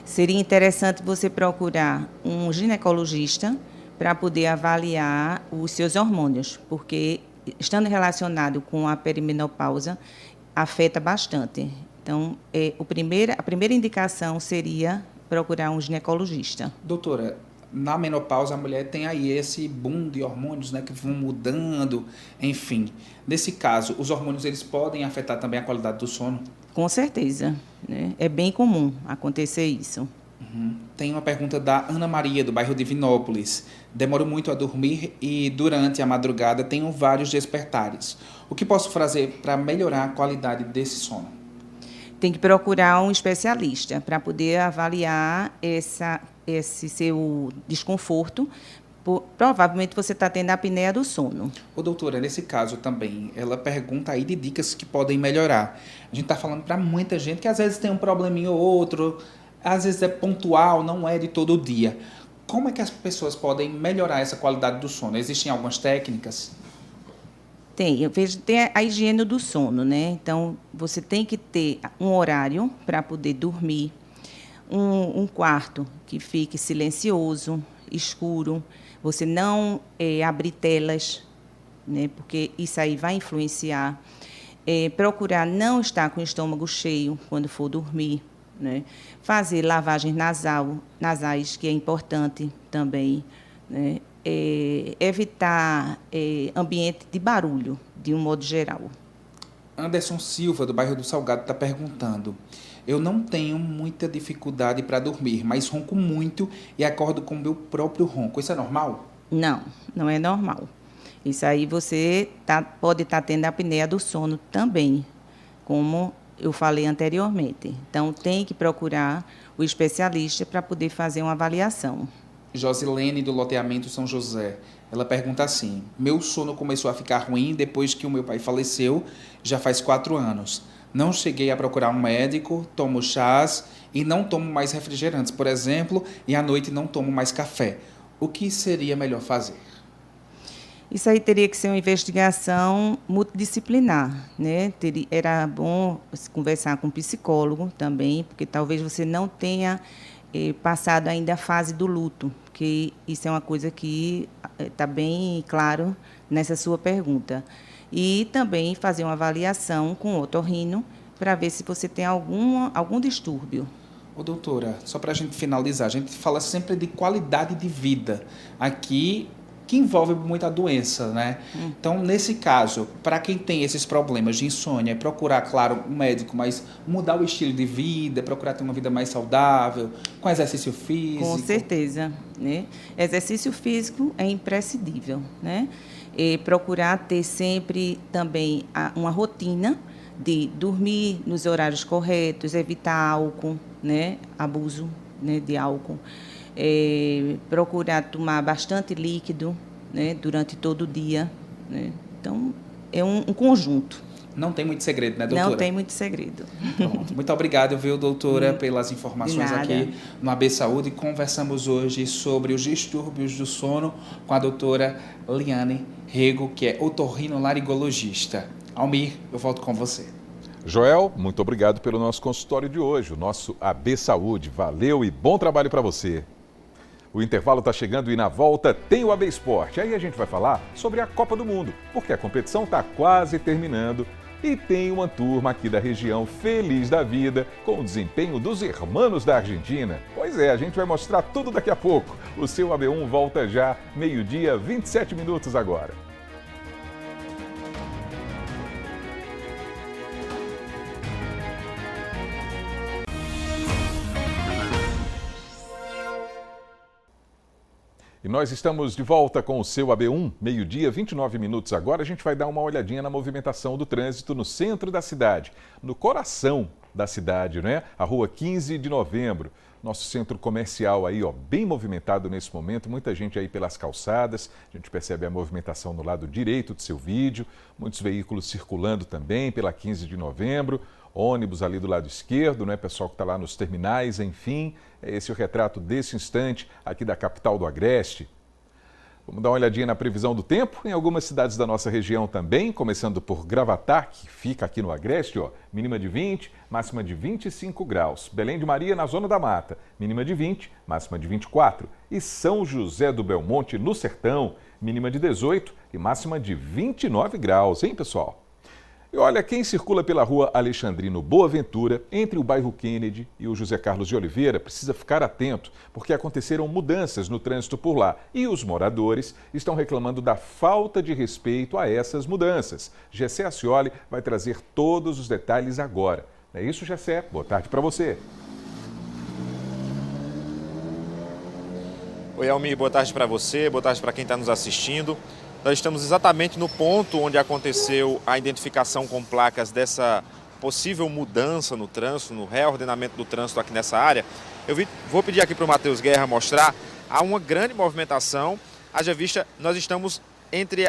Seria interessante você procurar um ginecologista para poder avaliar os seus hormônios, porque estando relacionado com a perimenopausa, afeta bastante. Então, a primeira indicação seria procurar um ginecologista. Doutora, Na menopausa, a mulher tem aí esse boom de hormônios, né, que vão mudando, enfim. Nesse caso, os hormônios eles podem afetar também a qualidade do sono? Com certeza, né? É bem comum acontecer isso. Tem uma pergunta da Ana Maria, do bairro Divinópolis. Demoro muito a dormir e durante a madrugada tenho vários despertares. O que posso fazer para melhorar a qualidade desse sono? Tem que procurar um especialista para poder avaliar esse seu desconforto. Provavelmente você está tendo a apneia do sono. Ô, doutora, nesse caso também, ela pergunta aí de dicas que podem melhorar. A gente está falando para muita gente que às vezes tem um probleminha ou outro, às vezes é pontual, não é de todo dia. Como é que as pessoas podem melhorar essa qualidade do sono? Existem algumas técnicas? Tem, eu vejo que tem a higiene do sono, né? Então, você tem que ter um horário para poder dormir, um quarto que fique silencioso, escuro, você não abrir telas, né? Porque isso aí vai influenciar. Procurar não estar com o estômago cheio quando for dormir, né? Fazer lavagens nasais, que é importante também, né? Evitar ambiente de barulho, de um modo geral. Anderson Silva, do bairro do Salgado, está perguntando. Eu não tenho muita dificuldade para dormir, mas ronco muito e acordo com o meu próprio ronco. Isso é normal? Não, não é normal. Isso aí você pode estar tendo apneia do sono também, como eu falei anteriormente. Então, tem que procurar o especialista para poder fazer uma avaliação. Josilene, do loteamento São José, ela pergunta assim: meu sono começou a ficar ruim depois que o meu pai faleceu, já faz 4 anos. Não cheguei a procurar um médico, tomo chás e não tomo mais refrigerantes, por exemplo, e à noite não tomo mais café. O que seria melhor fazer? Isso aí teria que ser uma investigação multidisciplinar, né? Era bom conversar com um psicólogo também, porque talvez você não tenha passado ainda a fase do luto, porque isso é uma coisa que está bem claro nessa sua pergunta. E também fazer uma avaliação com o otorrino para ver se você tem algum distúrbio. Ô, doutora, só para a gente finalizar, a gente fala sempre de qualidade de vida aqui, que envolve muita doença, né? Então, nesse caso, para quem tem esses problemas de insônia, procurar, claro, um médico, mas mudar o estilo de vida, procurar ter uma vida mais saudável, com exercício físico. Com certeza, né? Exercício físico é imprescindível, né? E procurar ter sempre também uma rotina de dormir nos horários corretos, evitar álcool, né? Abuso, né, de álcool. Procurar tomar bastante líquido, né, durante todo o dia, né? Então, é um conjunto. Não tem muito segredo, né, doutora? Não tem muito segredo. Pronto. Muito obrigado, viu, doutora, pelas informações aqui no AB Saúde. Conversamos hoje sobre os distúrbios do sono com a doutora Liane Rego, que é otorrinolaringologista. Almir, eu volto com você. Joel, muito obrigado pelo nosso consultório de hoje, o nosso AB Saúde. Valeu e bom trabalho para você. O intervalo está chegando e na volta tem o AB Esporte. Aí a gente vai falar sobre a Copa do Mundo, porque a competição está quase terminando e tem uma turma aqui da região feliz da vida com o desempenho dos hermanos da Argentina. Pois é, a gente vai mostrar tudo daqui a pouco. O seu AB1 volta já, 12h, 27 minutos agora. E nós estamos de volta com o seu AB1, 12h, 29 minutos agora. A gente vai dar uma olhadinha na movimentação do trânsito no centro da cidade, no coração da cidade, né? A rua 15 de novembro. Nosso centro comercial aí, ó, bem movimentado nesse momento, muita gente aí pelas calçadas. A gente percebe a movimentação no lado direito do seu vídeo, muitos veículos circulando também pela 15 de novembro. Ônibus ali do lado esquerdo, né? Pessoal que está lá nos terminais, enfim. Esse é o retrato desse instante aqui da capital do Agreste. Vamos dar uma olhadinha na previsão do tempo em algumas cidades da nossa região também, começando por Gravatá, que fica aqui no Agreste, ó, mínima de 20, máxima de 25 graus. Belém de Maria, na Zona da Mata, mínima de 20, máxima de 24. E São José do Belmonte, no Sertão, mínima de 18 e máxima de 29 graus, hein, pessoal? E olha, quem circula pela rua Alexandrino Boaventura, entre o bairro Kennedy e o José Carlos de Oliveira, precisa ficar atento, porque aconteceram mudanças no trânsito por lá e os moradores estão reclamando da falta de respeito a essas mudanças. Gessé Ascioli vai trazer todos os detalhes agora. É isso, Gessé? Boa tarde para você. Oi, Almir, boa tarde para você, boa tarde para quem está nos assistindo. Nós estamos exatamente no ponto onde aconteceu a identificação com placas dessa possível mudança no trânsito, no reordenamento do trânsito aqui nessa área. Vou pedir aqui para o Matheus Guerra mostrar, há uma grande movimentação, haja vista, nós estamos entre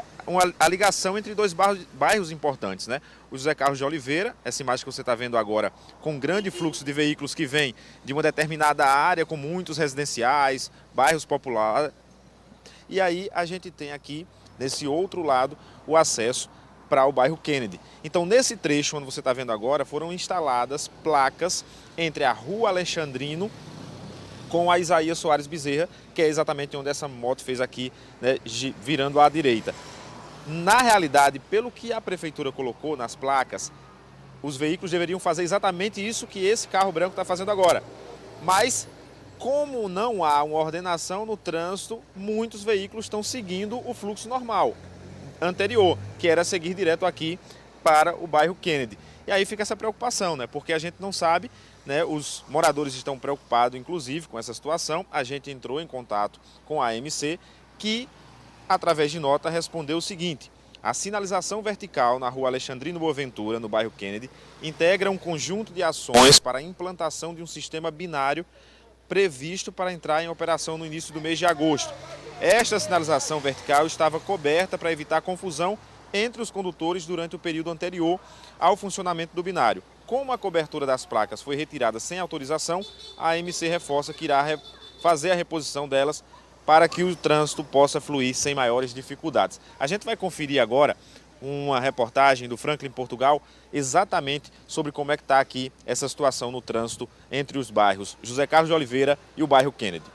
a ligação entre dois bairros importantes, né? O José Carlos de Oliveira, essa imagem que você está vendo agora, com grande fluxo de veículos que vem de uma determinada área, com muitos residenciais, bairros populares. E aí a gente tem aqui, nesse outro lado, o acesso para o bairro Kennedy. Então, nesse trecho, onde você está vendo agora, foram instaladas placas entre a Rua Alexandrino com a Isaías Soares Bezerra, que é exatamente onde essa moto fez aqui, né, virando à direita. Na realidade, pelo que a prefeitura colocou nas placas, os veículos deveriam fazer exatamente isso que esse carro branco está fazendo agora. Mas, como não há uma ordenação no trânsito, muitos veículos estão seguindo o fluxo normal, anterior, que era seguir direto aqui para o bairro Kennedy. E aí fica essa preocupação, né? Porque a gente não sabe, né? Os moradores estão preocupados, inclusive, com essa situação. A gente entrou em contato com a AMC, que, através de nota, respondeu o seguinte: a sinalização vertical na Rua Alexandrino Boaventura, no bairro Kennedy, integra um conjunto de ações para a implantação de um sistema binário previsto para entrar em operação no início do mês de agosto. Esta sinalização vertical estava coberta para evitar confusão entre os condutores durante o período anterior ao funcionamento do binário. Como a cobertura das placas foi retirada sem autorização, a AMC reforça que irá fazer a reposição delas para que o trânsito possa fluir sem maiores dificuldades. A gente vai conferir agora uma reportagem do Franklin Portugal exatamente sobre como é que está aqui essa situação no trânsito entre os bairros José Carlos de Oliveira e o bairro Kennedy.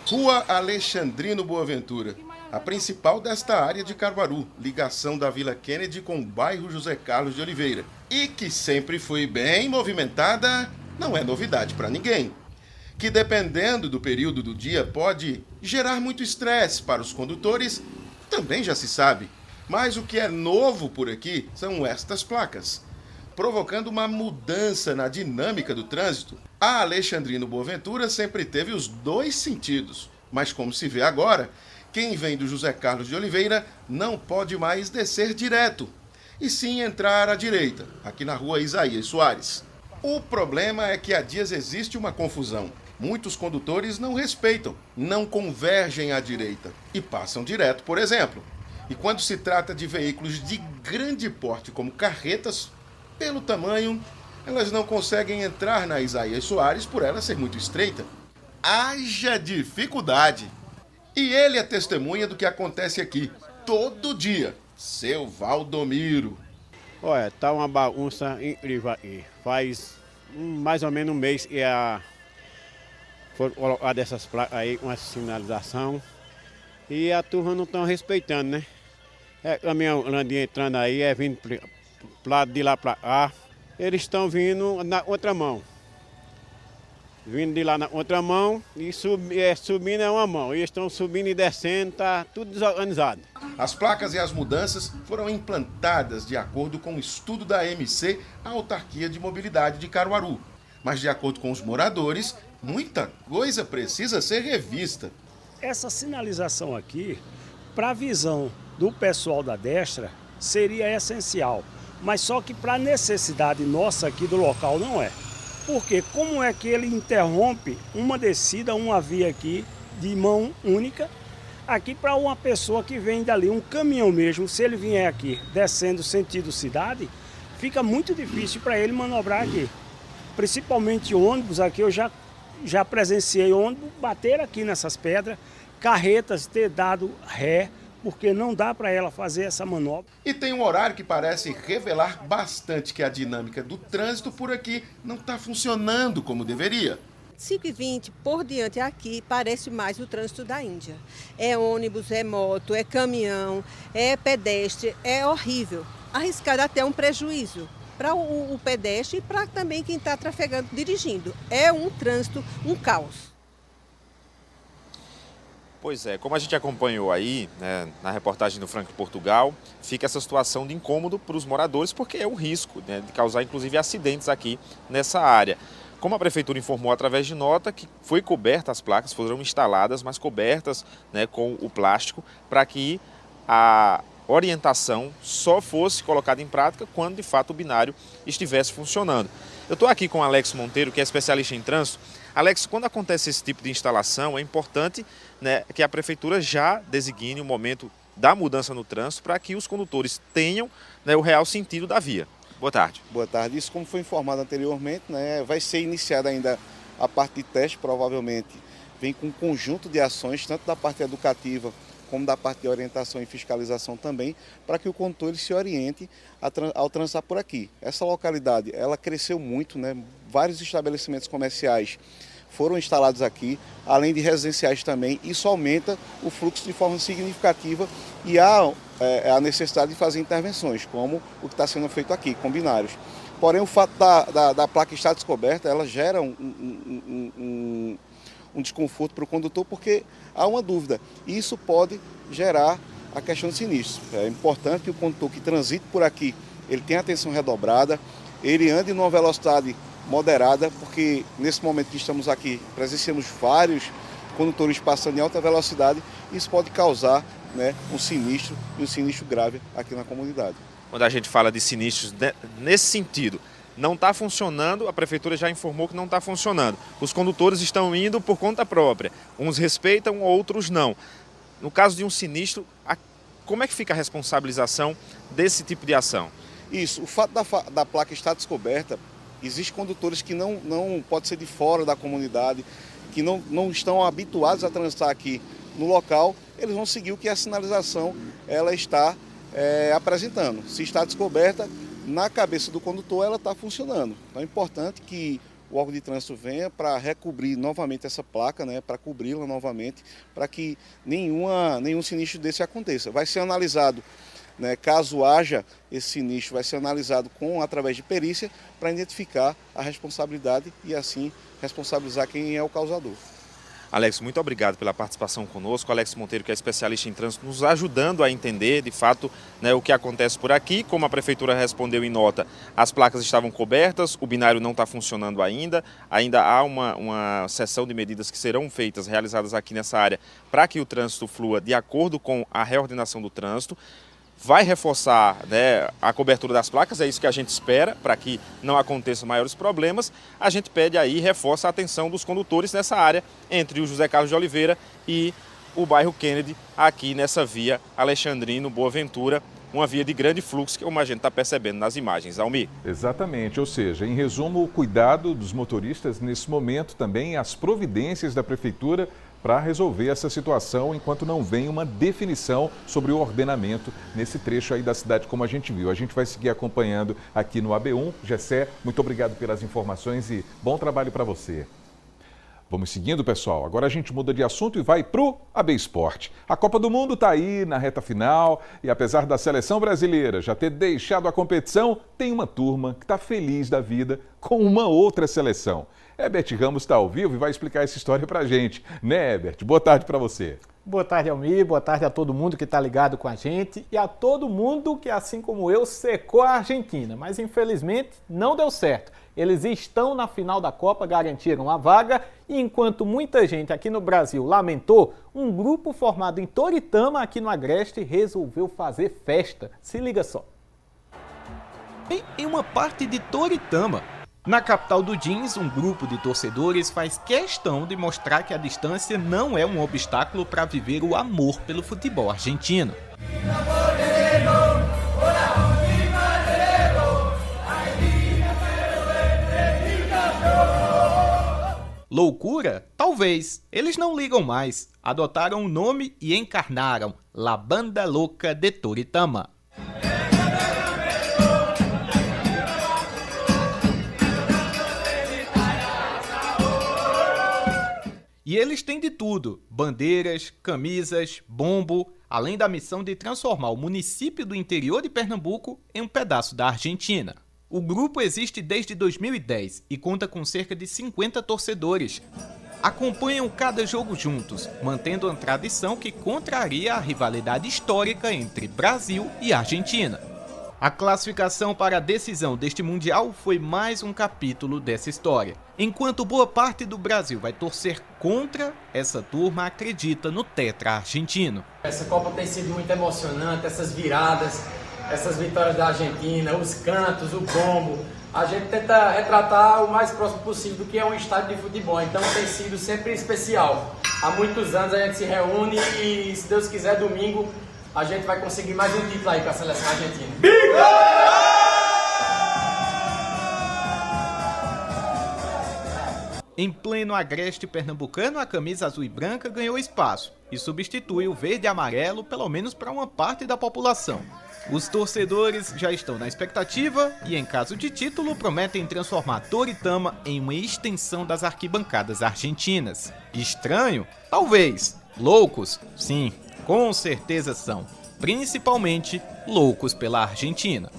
Rua Alexandrino Boaventura, a principal desta área de Caruaru, ligação da Vila Kennedy com o bairro José Carlos de Oliveira. E que sempre foi bem movimentada, não é novidade para ninguém. Que dependendo do período do dia pode gerar muito estresse para os condutores, também já se sabe. Mas o que é novo por aqui são estas placas, provocando uma mudança na dinâmica do trânsito. A Alexandrino Boaventura sempre teve os dois sentidos, mas como se vê agora, quem vem do José Carlos de Oliveira não pode mais descer direto, e sim entrar à direita, aqui na Rua Isaías Soares. O problema é que há dias existe uma confusão. Muitos condutores não respeitam, não convergem à direita e passam direto, por exemplo. E quando se trata de veículos de grande porte, como carretas, pelo tamanho, elas não conseguem entrar na Isaías Soares por ela ser muito estreita. Haja dificuldade! E ele é testemunha do que acontece aqui, todo dia. Seu Valdomiro. Olha, tá uma bagunça incrível aí. Faz mais ou menos um mês que foram colocadas essas placas aí, uma sinalização. E a turma não estão respeitando, né? É caminhão grande entrando aí, é vindo de lá para cá. Eles estão vindo na outra mão. Vindo de lá na outra mão e subindo é uma mão. Eles estão subindo e descendo, tá tudo desorganizado. As placas e as mudanças foram implantadas de acordo com o estudo da AMC, a Autarquia de Mobilidade de Caruaru. Mas de acordo com os moradores, muita coisa precisa ser revista. Essa sinalização aqui, para a visão do pessoal da destra, seria essencial. Mas só que para a necessidade nossa aqui do local não é. Porque como é que ele interrompe uma descida, uma via aqui de mão única, aqui para uma pessoa que vem dali, um caminhão mesmo, se ele vier aqui descendo sentido cidade, fica muito difícil para ele manobrar aqui. Principalmente ônibus, aqui eu já presenciei ônibus bater aqui nessas pedras, carretas ter dado ré, porque não dá para ela fazer essa manobra. E tem um horário que parece revelar bastante que a dinâmica do trânsito por aqui não está funcionando como deveria. 5h20 por diante aqui parece mais o trânsito da Índia. É ônibus, é moto, é caminhão, é pedestre, é horrível. arriscado até um prejuízo para o pedestre e para também quem está trafegando, dirigindo. É um trânsito, um caos. Pois é, como a gente acompanhou aí, né, na reportagem do Franco de Portugal, fica essa situação de incômodo para os moradores, porque é um risco, né, de causar inclusive acidentes aqui nessa área. Como a Prefeitura informou através de nota que foi coberta, as placas foram instaladas, mas cobertas, né, com o plástico, para que a orientação só fosse colocada em prática quando de fato o binário estivesse funcionando. Eu estou aqui com o Alex Monteiro, que é especialista em trânsito. Alex, quando acontece esse tipo de instalação, é importante, né, que a Prefeitura já designe o momento da mudança no trânsito para que os condutores tenham, né, o real sentido da via. Boa tarde. Boa tarde. Isso, como foi informado anteriormente, né, vai ser iniciada ainda a parte de teste, provavelmente vem com um conjunto de ações, tanto da parte educativa como da parte de orientação e fiscalização também, para que o condutor ele se oriente ao transitar por aqui. Essa localidade, ela cresceu muito, né? Vários estabelecimentos comerciais foram instalados aqui, além de residenciais também. Isso aumenta o fluxo de forma significativa e há a necessidade de fazer intervenções, como o que está sendo feito aqui, com binários. Porém, o fato da placa estar descoberta, ela gera um desconforto para o condutor, porque há uma dúvida. E isso pode gerar a questão de sinistro. É importante que o condutor que transite por aqui, ele tenha atenção redobrada, ele ande numa velocidade moderada, porque nesse momento que estamos aqui, presenciamos vários condutores passando em alta velocidade, e isso pode causar, né, um sinistro, e um sinistro grave aqui na comunidade. Quando a gente fala de sinistros nesse sentido, não está funcionando, a Prefeitura já informou que não está funcionando. Os condutores estão indo por conta própria. Uns respeitam, outros não. No caso de um sinistro, como é que fica a responsabilização desse tipo de ação? Isso, o fato da placa estar descoberta, existem condutores que não pode ser de fora da comunidade, que não estão habituados a transitar aqui no local, eles vão seguir o que a sinalização ela está apresentando. Se está descoberta, na cabeça do condutor ela está funcionando. Então é importante que o órgão de trânsito venha para recobrir novamente essa placa, né, para cobri-la novamente, para que nenhum sinistro desse aconteça. Vai ser analisado, né, caso haja esse sinistro, vai ser analisado através de perícia para identificar a responsabilidade e assim responsabilizar quem é o causador. Alex, muito obrigado pela participação conosco. Alex Monteiro, que é especialista em trânsito, nos ajudando a entender, de fato, né, o que acontece por aqui. Como a Prefeitura respondeu em nota, as placas estavam cobertas, o binário não está funcionando ainda. Ainda há uma seção de medidas que serão feitas, realizadas aqui nessa área, para que o trânsito flua de acordo com a reordenação do trânsito. Vai reforçar, né, a cobertura das placas, é isso que a gente espera, para que não aconteçam maiores problemas. A gente pede aí, reforça a atenção dos condutores nessa área, entre o José Carlos de Oliveira e o bairro Kennedy, aqui nessa via Alexandrino Boa Ventura, uma via de grande fluxo, como a gente está percebendo nas imagens. Almir. Exatamente, ou seja, em resumo, o cuidado dos motoristas nesse momento também, as providências da Prefeitura para resolver essa situação enquanto não vem uma definição sobre o ordenamento nesse trecho aí da cidade, como a gente viu. A gente vai seguir acompanhando aqui no AB1. Gessé, muito obrigado pelas informações e bom trabalho para você. Vamos seguindo, pessoal. Agora a gente muda de assunto e vai pro AB Esporte. A Copa do Mundo está aí na reta final e apesar da seleção brasileira já ter deixado a competição, tem uma turma que está feliz da vida com uma outra seleção. Herbert Ramos está ao vivo e vai explicar essa história para a gente. Né, Herbert? Boa tarde para você. Boa tarde, Almir. Boa tarde a todo mundo que está ligado com a gente e a todo mundo que, assim como eu, secou a Argentina. Mas, infelizmente, não deu certo. Eles estão na final da Copa, garantiram a vaga e, enquanto muita gente aqui no Brasil lamentou, um grupo formado em Toritama, aqui no Agreste, resolveu fazer festa. Se liga só. Em uma parte de Toritama, na capital do jeans, um grupo de torcedores faz questão de mostrar que a distância não é um obstáculo para viver o amor pelo futebol argentino. Loucura? Talvez. Eles não ligam mais. Adotaram o nome e encarnaram La Banda Louca de Toritama. E eles têm de tudo: bandeiras, camisas, bombo, além da missão de transformar o município do interior de Pernambuco em um pedaço da Argentina. O grupo existe desde 2010 e conta com cerca de 50 torcedores. Acompanham cada jogo juntos, mantendo uma tradição que contraria a rivalidade histórica entre Brasil e Argentina. A classificação para a decisão deste Mundial foi mais um capítulo dessa história. Enquanto boa parte do Brasil vai torcer contra, essa turma acredita no tetra argentino. Essa Copa tem sido muito emocionante, essas viradas, essas vitórias da Argentina, os cantos, o bombo. A gente tenta retratar o mais próximo possível do que é um estádio de futebol, então tem sido sempre especial. Há muitos anos a gente se reúne e, se Deus quiser, domingo a gente vai conseguir mais um título aí para a seleção argentina. Em pleno agreste pernambucano, a camisa azul e branca ganhou espaço e substitui o verde e amarelo, pelo menos para uma parte da população. Os torcedores já estão na expectativa e, em caso de título, prometem transformar Toritama em uma extensão das arquibancadas argentinas. Estranho? Talvez. Loucos? Sim, com certeza são. Principalmente loucos pela Argentina.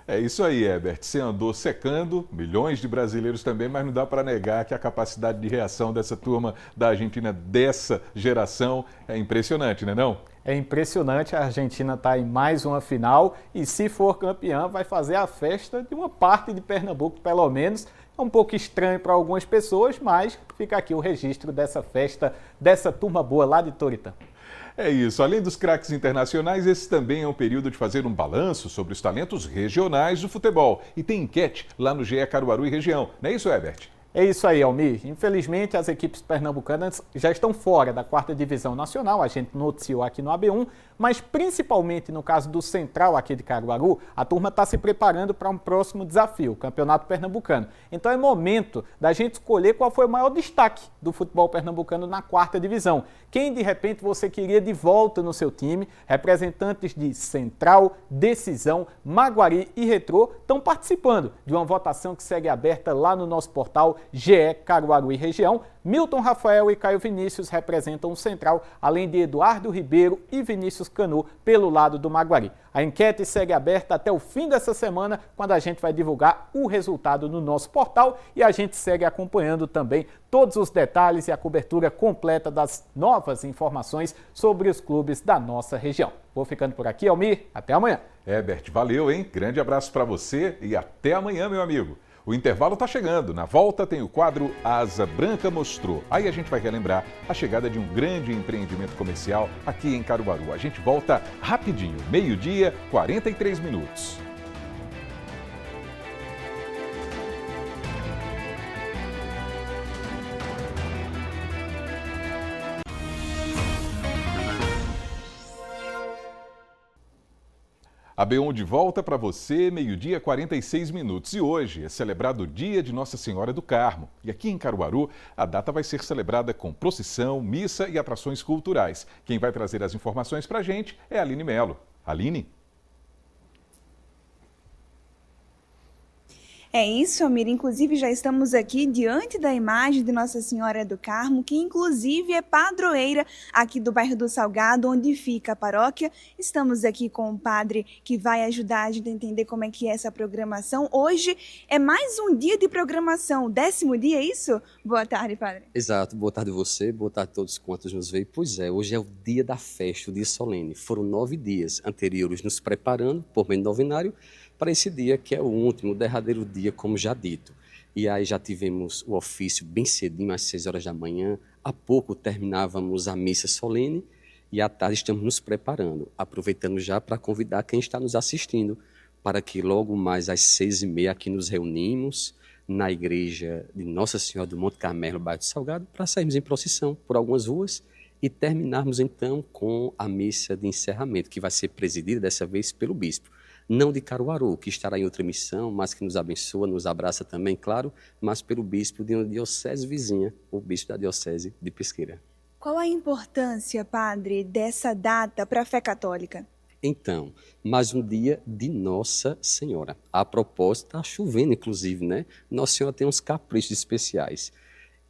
É isso aí, Herbert. Você andou secando, milhões de brasileiros também, mas não dá para negar que a capacidade de reação dessa turma da Argentina, dessa geração, é impressionante, não é não? É impressionante, a Argentina está em mais uma final e, se for campeã, vai fazer a festa de uma parte de Pernambuco, pelo menos. É um pouco estranho para algumas pessoas, mas fica aqui o registro dessa festa, dessa turma boa lá de Toritama. É isso, além dos craques internacionais, esse também é um período de fazer um balanço sobre os talentos regionais do futebol. E tem enquete lá no GE Caruaru e região, não é isso, Herbert? É isso aí, Almir. Infelizmente, as equipes pernambucanas já estão fora da 4ª Divisão Nacional, a gente noticiou aqui no AB1, mas principalmente no caso do Central aqui de Caruaru, a turma está se preparando para um próximo desafio, o Campeonato Pernambucano. Então é momento da gente escolher qual foi o maior destaque do futebol pernambucano na 4ª Divisão. Quem de repente você queria de volta no seu time, representantes de Central, Decisão, Maguari e Retrô estão participando de uma votação que segue aberta lá no nosso portal GE Caruaru e região. Milton Rafael e Caio Vinícius representam o Central, além de Eduardo Ribeiro e Vinícius Canu pelo lado do Maguari. A enquete segue aberta até o fim dessa semana, quando a gente vai divulgar o resultado no nosso portal, e a gente segue acompanhando também todos os detalhes e a cobertura completa das novas informações sobre os clubes da nossa região. Vou ficando por aqui, Almir. Até amanhã. Herbert, valeu, hein? Grande abraço para você e até amanhã, meu amigo. O intervalo está chegando. Na volta tem o quadro Asa Branca Mostrou. Aí a gente vai relembrar a chegada de um grande empreendimento comercial aqui em Caruaru. A gente volta rapidinho, 12h, 43 minutos. A B1 de volta para você, 12h, 46 minutos. E hoje é celebrado o Dia de Nossa Senhora do Carmo. E aqui em Caruaru, a data vai ser celebrada com procissão, missa e atrações culturais. Quem vai trazer as informações para a gente é a Aline Melo. Aline? É isso, Almir. Inclusive, já estamos aqui diante da imagem de Nossa Senhora do Carmo, que inclusive é padroeira aqui do bairro do Salgado, onde fica a paróquia. Estamos aqui com o padre que vai ajudar a gente a entender como é que é essa programação. Hoje é mais um dia de programação, 10º dia, é isso? Boa tarde, padre. Exato, boa tarde a você, boa tarde a todos quantos nos veem. Pois é, hoje é o dia da festa, o dia solene. Foram 9 dias anteriores nos preparando, por meio do novenário, para esse dia que é o último, o derradeiro dia, como já dito. E aí já tivemos o ofício bem cedinho, às 6 horas da manhã. Há pouco terminávamos a missa solene e à tarde estamos nos preparando, aproveitando já para convidar quem está nos assistindo para que logo mais às 6h30 aqui nos reunimos na igreja de Nossa Senhora do Monte Carmelo, bairro do Salgado, para sairmos em procissão por algumas ruas e terminarmos então com a missa de encerramento, que vai ser presidida dessa vez pelo bispo. não de Caruaru, que estará em outra missão, mas que nos abençoa, nos abraça também, claro, mas pelo bispo de uma diocese vizinha, o bispo da diocese de Pesqueira. Qual a importância, padre, dessa data para a fé católica? Então, mais um dia de Nossa Senhora. A propósito, está chovendo, inclusive, né? Nossa Senhora tem uns caprichos especiais.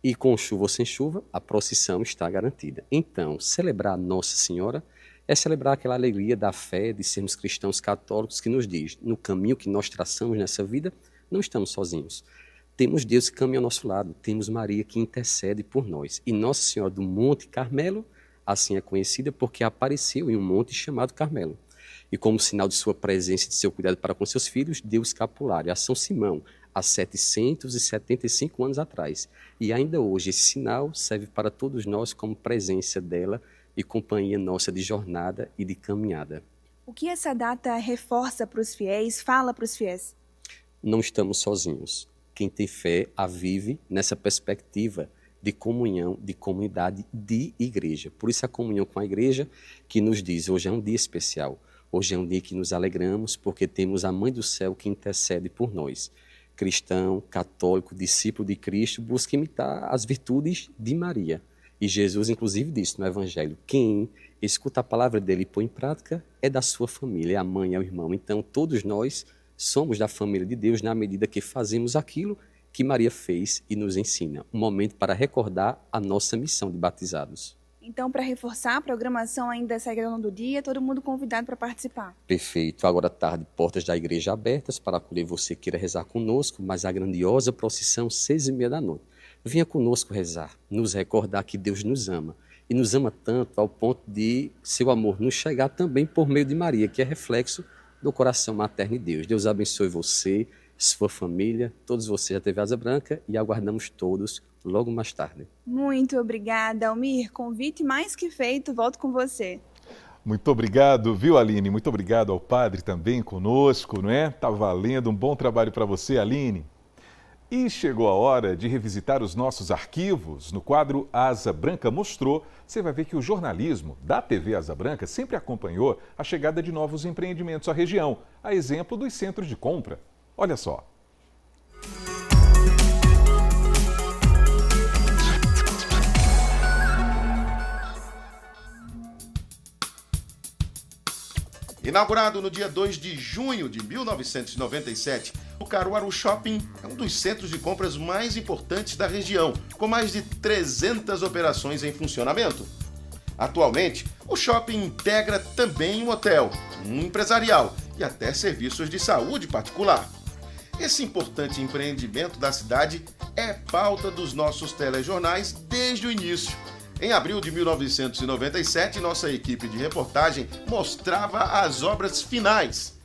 E com chuva ou sem chuva, a procissão está garantida. Então, celebrar Nossa Senhora é celebrar aquela alegria da fé, de sermos cristãos católicos, que nos diz, no caminho que nós traçamos nessa vida, não estamos sozinhos. Temos Deus que caminha ao nosso lado, temos Maria que intercede por nós. E Nossa Senhora do Monte Carmelo, assim é conhecida porque apareceu em um monte chamado Carmelo. E como sinal de sua presença e de seu cuidado para com seus filhos, deu o escapulário a São Simão, há 775 anos atrás. E ainda hoje esse sinal serve para todos nós como presença dela e companhia nossa de jornada e de caminhada. O que essa data reforça para os fiéis, fala para os fiéis? Não estamos sozinhos. Quem tem fé a vive nessa perspectiva de comunhão, de comunidade, de igreja. Por isso a comunhão com a igreja que nos diz, hoje é um dia especial. Hoje é um dia que nos alegramos porque temos a Mãe do Céu que intercede por nós. Cristão, católico, discípulo de Cristo, busca imitar as virtudes de Maria. E Jesus, inclusive, disse no Evangelho, quem escuta a palavra dele e põe em prática é da sua família, é a mãe, é o irmão. Então, todos nós somos da família de Deus na medida que fazemos aquilo que Maria fez e nos ensina. Um momento para recordar a nossa missão de batizados. Então, para reforçar, a programação ainda segue ao longo do dia, todo mundo convidado para participar. Perfeito. Agora à tarde, portas da igreja abertas para acolher você que queira rezar conosco, mas a grandiosa procissão, 6h30 da noite. Venha conosco rezar, nos recordar que Deus nos ama. E nos ama tanto ao ponto de seu amor nos chegar também por meio de Maria, que é reflexo do coração materno de Deus. Deus abençoe você, sua família, todos vocês da TV Asa Branca e aguardamos todos logo mais tarde. Muito obrigada, Almir. Convite mais que feito, volto com você. Muito obrigado, viu, Aline? Muito obrigado ao padre também conosco, não é? Tá valendo, um bom trabalho para você, Aline. E chegou a hora de revisitar os nossos arquivos. No quadro Asa Branca Mostrou, você vai ver que o jornalismo da TV Asa Branca sempre acompanhou a chegada de novos empreendimentos à região, a exemplo dos centros de compra. Olha só. Inaugurado no dia 2 de junho de 1997, o Caruaru Shopping é um dos centros de compras mais importantes da região, com mais de 300 operações em funcionamento. Atualmente, o shopping integra também um hotel, um empresarial e até serviços de saúde particular. Esse importante empreendimento da cidade é pauta dos nossos telejornais desde o início. Em abril de 1997, nossa equipe de reportagem mostrava as obras finais.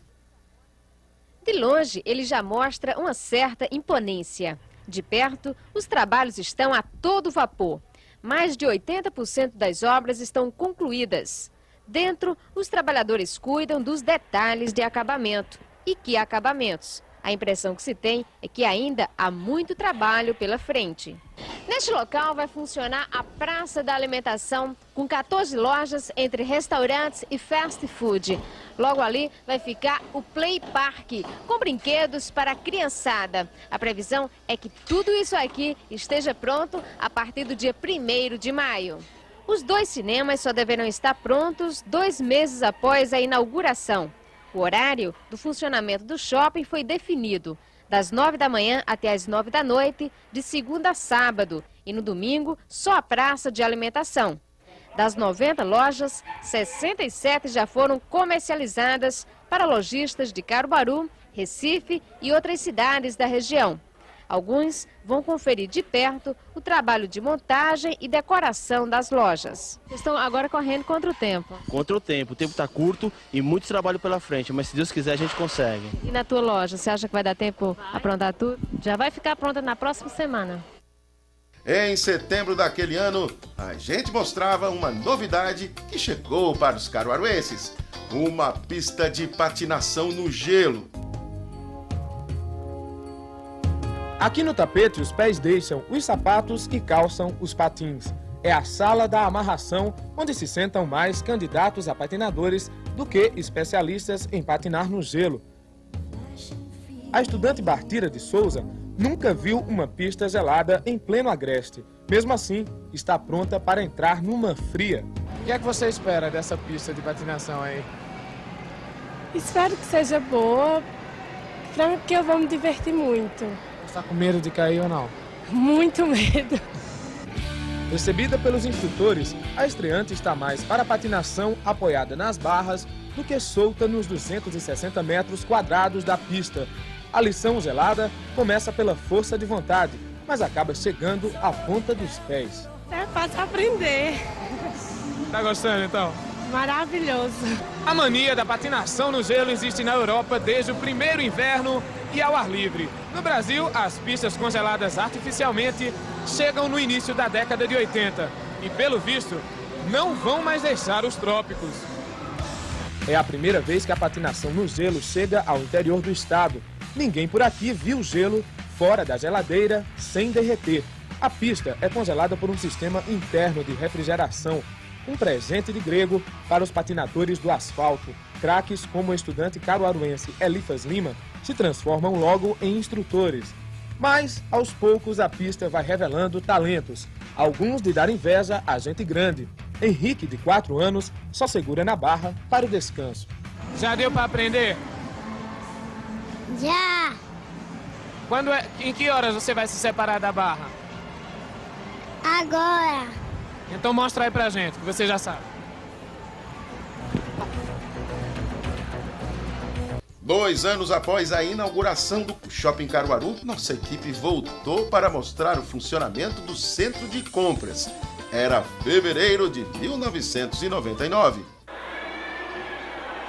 De longe, ele já mostra uma certa imponência. De perto, os trabalhos estão a todo vapor. Mais de 80% das obras estão concluídas. Dentro, os trabalhadores cuidam dos detalhes de acabamento. E que acabamentos? A impressão que se tem é que ainda há muito trabalho pela frente. Neste local vai funcionar a Praça da Alimentação, com 14 lojas entre restaurantes e fast food. Logo ali vai ficar o Play Park, com brinquedos para a criançada. A previsão é que tudo isso aqui esteja pronto a partir do dia 1º de maio. Os 2 cinemas só deverão estar prontos 2 meses após a inauguração. O horário do funcionamento do shopping foi definido, das 9 da manhã até as 9 da noite, de segunda a sábado, e no domingo só a praça de alimentação. Das 90 lojas, 67 já foram comercializadas para lojistas de Caruaru, Recife e outras cidades da região. Alguns vão conferir de perto o trabalho de montagem e decoração das lojas. Estão agora correndo contra o tempo. Contra o tempo está curto e muito trabalho pela frente, mas se Deus quiser a gente consegue. E na tua loja, você acha que vai dar tempo aprontar tudo? Já vai ficar pronta na próxima semana. Em setembro daquele ano, a gente mostrava uma novidade que chegou para os caruaruenses: uma pista de patinação no gelo. Aqui no tapete, os pés deixam os sapatos e calçam os patins. é a Sala da Amarração, onde se sentam mais candidatos a patinadores do que especialistas em patinar no gelo. A estudante Bartira de Souza nunca viu uma pista gelada em pleno agreste. Mesmo assim, está pronta para entrar numa fria. O que é que você espera dessa pista de patinação aí? Espero que seja boa, porque eu vou me divertir muito. Você está com medo de cair ou não? Muito medo. Recebida pelos instrutores, a estreante está mais para a patinação apoiada nas barras do que solta nos 260 metros quadrados da pista. A lição gelada começa pela força de vontade, mas acaba chegando à ponta dos pés. É fácil aprender. Tá gostando então? Maravilhoso. A mania da patinação no gelo existe na Europa desde o primeiro inverno e ao ar livre. No Brasil, as pistas congeladas artificialmente chegam no início da década de 80 e, pelo visto, não vão mais deixar os trópicos. É a primeira vez que a patinação no gelo chega ao interior do estado. Ninguém por aqui viu gelo fora da geladeira sem derreter. A pista é congelada por um sistema interno de refrigeração, um presente de grego para os patinadores do asfalto. Craques como o estudante caruaruense Elifas Lima se transformam logo em instrutores. Mas, aos poucos, a pista vai revelando talentos, alguns de dar inveja a gente grande. Henrique, de 4 anos, só segura na barra para o descanso. Já deu para aprender? Já! Em que horas você vai se separar da barra? Agora! Então mostra aí pra gente, que você já sabe. 2 anos após a inauguração do Shopping Caruaru, nossa equipe voltou para mostrar o funcionamento do centro de compras. Era fevereiro de 1999.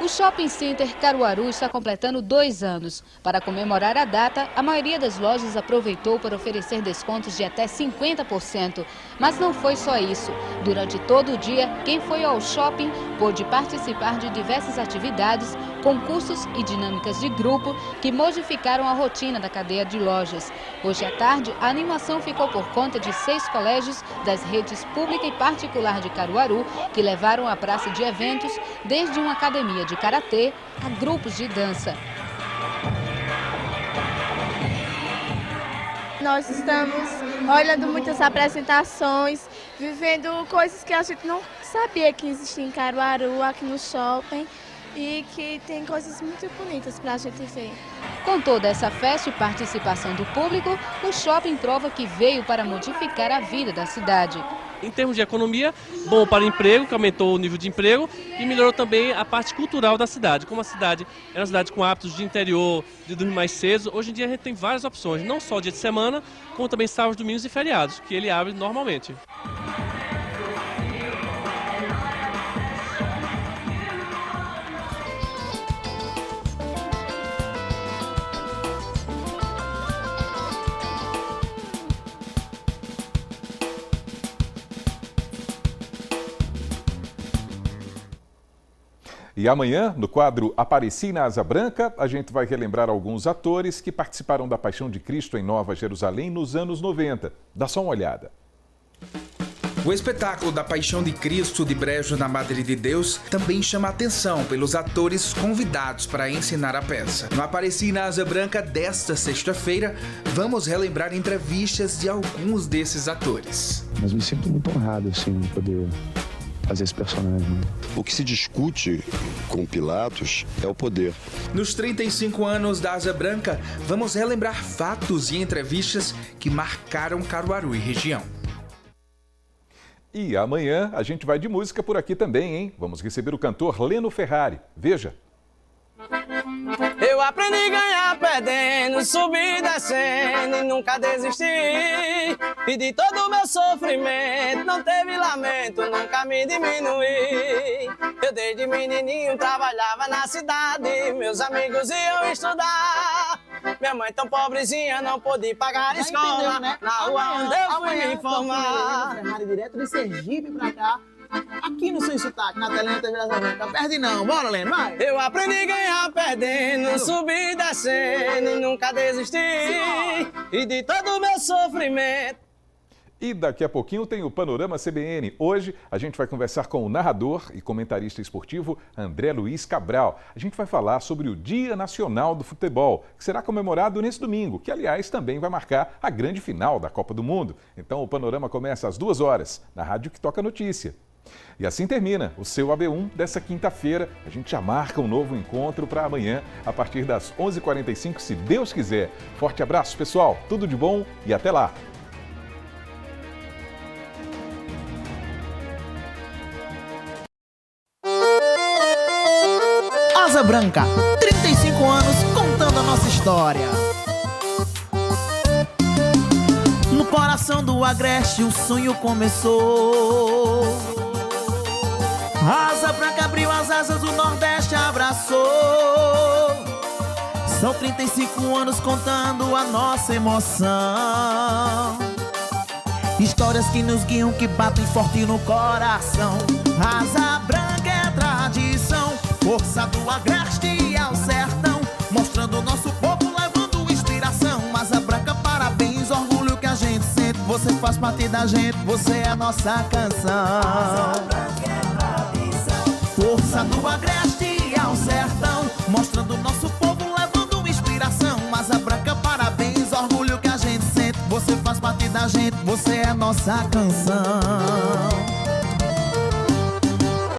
O Shopping Center Caruaru está completando 2 anos. Para comemorar a data, a maioria das lojas aproveitou para oferecer descontos de até 50%. Mas não foi só isso. Durante todo o dia, quem foi ao shopping pôde participar de diversas atividades, concursos e dinâmicas de grupo que modificaram a rotina da cadeia de lojas. Hoje à tarde, a animação ficou por conta de 6 colégios das redes pública e particular de Caruaru, que levaram a praça de eventos desde uma academia de karatê a grupos de dança. Nós estamos olhando muitas apresentações, vivendo coisas que a gente não sabia que existia em Caruaru, aqui no shopping, e que tem coisas muito bonitas para a gente ver. Com toda essa festa e participação do público, o shopping prova que veio para modificar a vida da cidade. Em termos de economia, bom para o emprego, que aumentou o nível de emprego, e melhorou também a parte cultural da cidade. Como a cidade é uma cidade com hábitos de interior, de dormir mais cedo, hoje em dia a gente tem várias opções, não só dia de semana, como também sábados, domingos e feriados, que ele abre normalmente. E amanhã, no quadro Apareci na Asa Branca, a gente vai relembrar alguns atores que participaram da Paixão de Cristo em Nova Jerusalém nos anos 90. Dá só uma olhada. O espetáculo da Paixão de Cristo de Brejo na Madre de Deus também chama a atenção pelos atores convidados para encenar a peça. No Apareci na Asa Branca desta sexta-feira, vamos relembrar entrevistas de alguns desses atores. Mas me sinto muito honrado, assim, de poder fazer esse personagem. O que se discute com Pilatos é o poder. Nos 35 anos da Asa Branca, vamos relembrar fatos e entrevistas que marcaram Caruaru e região. E amanhã a gente vai de música por aqui também, hein? Vamos receber o cantor Leno Ferrari. Veja. Eu aprendi a ganhar perdendo, subir descendo e nunca desisti. E de todo o meu sofrimento não teve lamento, nunca me diminui. Eu desde menininho trabalhava na cidade, meus amigos iam estudar. Minha mãe tão pobrezinha, não pôde pagar a escola, entendeu, né? Na rua onde eu fui me informar. Direto de Sergipe pra cá. Aqui no Sem Sotaque, na telinha TV Branca. Perde não, bora, Leno, vai! Eu aprendi a ganhar perdendo, subir descendo e nunca desisti. E de todo o meu sofrimento. E daqui a pouquinho tem o Panorama CBN. Hoje a gente vai conversar com o narrador e comentarista esportivo André Luiz Cabral. A gente vai falar sobre o Dia Nacional do Futebol, que será comemorado nesse domingo, que aliás também vai marcar a grande final da Copa do Mundo. Então o Panorama começa às 2 horas, na rádio que toca notícia. E assim termina o seu AB1 dessa quinta-feira. A gente já marca um novo encontro para amanhã, a partir das 11h45, se Deus quiser. Forte abraço, pessoal. Tudo de bom e até lá. Asa Branca, 35 anos contando a nossa história. No coração do Agreste o sonho começou. Asa Branca abriu as asas, o Nordeste abraçou. São 35 anos contando a nossa emoção. Histórias que nos guiam, que batem forte no coração. Asa Branca é tradição, força do Agreste ao sertão, mostrando o nosso povo, levando inspiração. Asa Branca, parabéns, orgulho que a gente sente. Você faz parte da gente, você é a nossa canção. Asa Branca é tradição, força do Agreste ao sertão, mostrando o nosso povo, levando inspiração. Asa Branca, parabéns, orgulho que a gente sente. Você faz parte da gente, você é a nossa canção.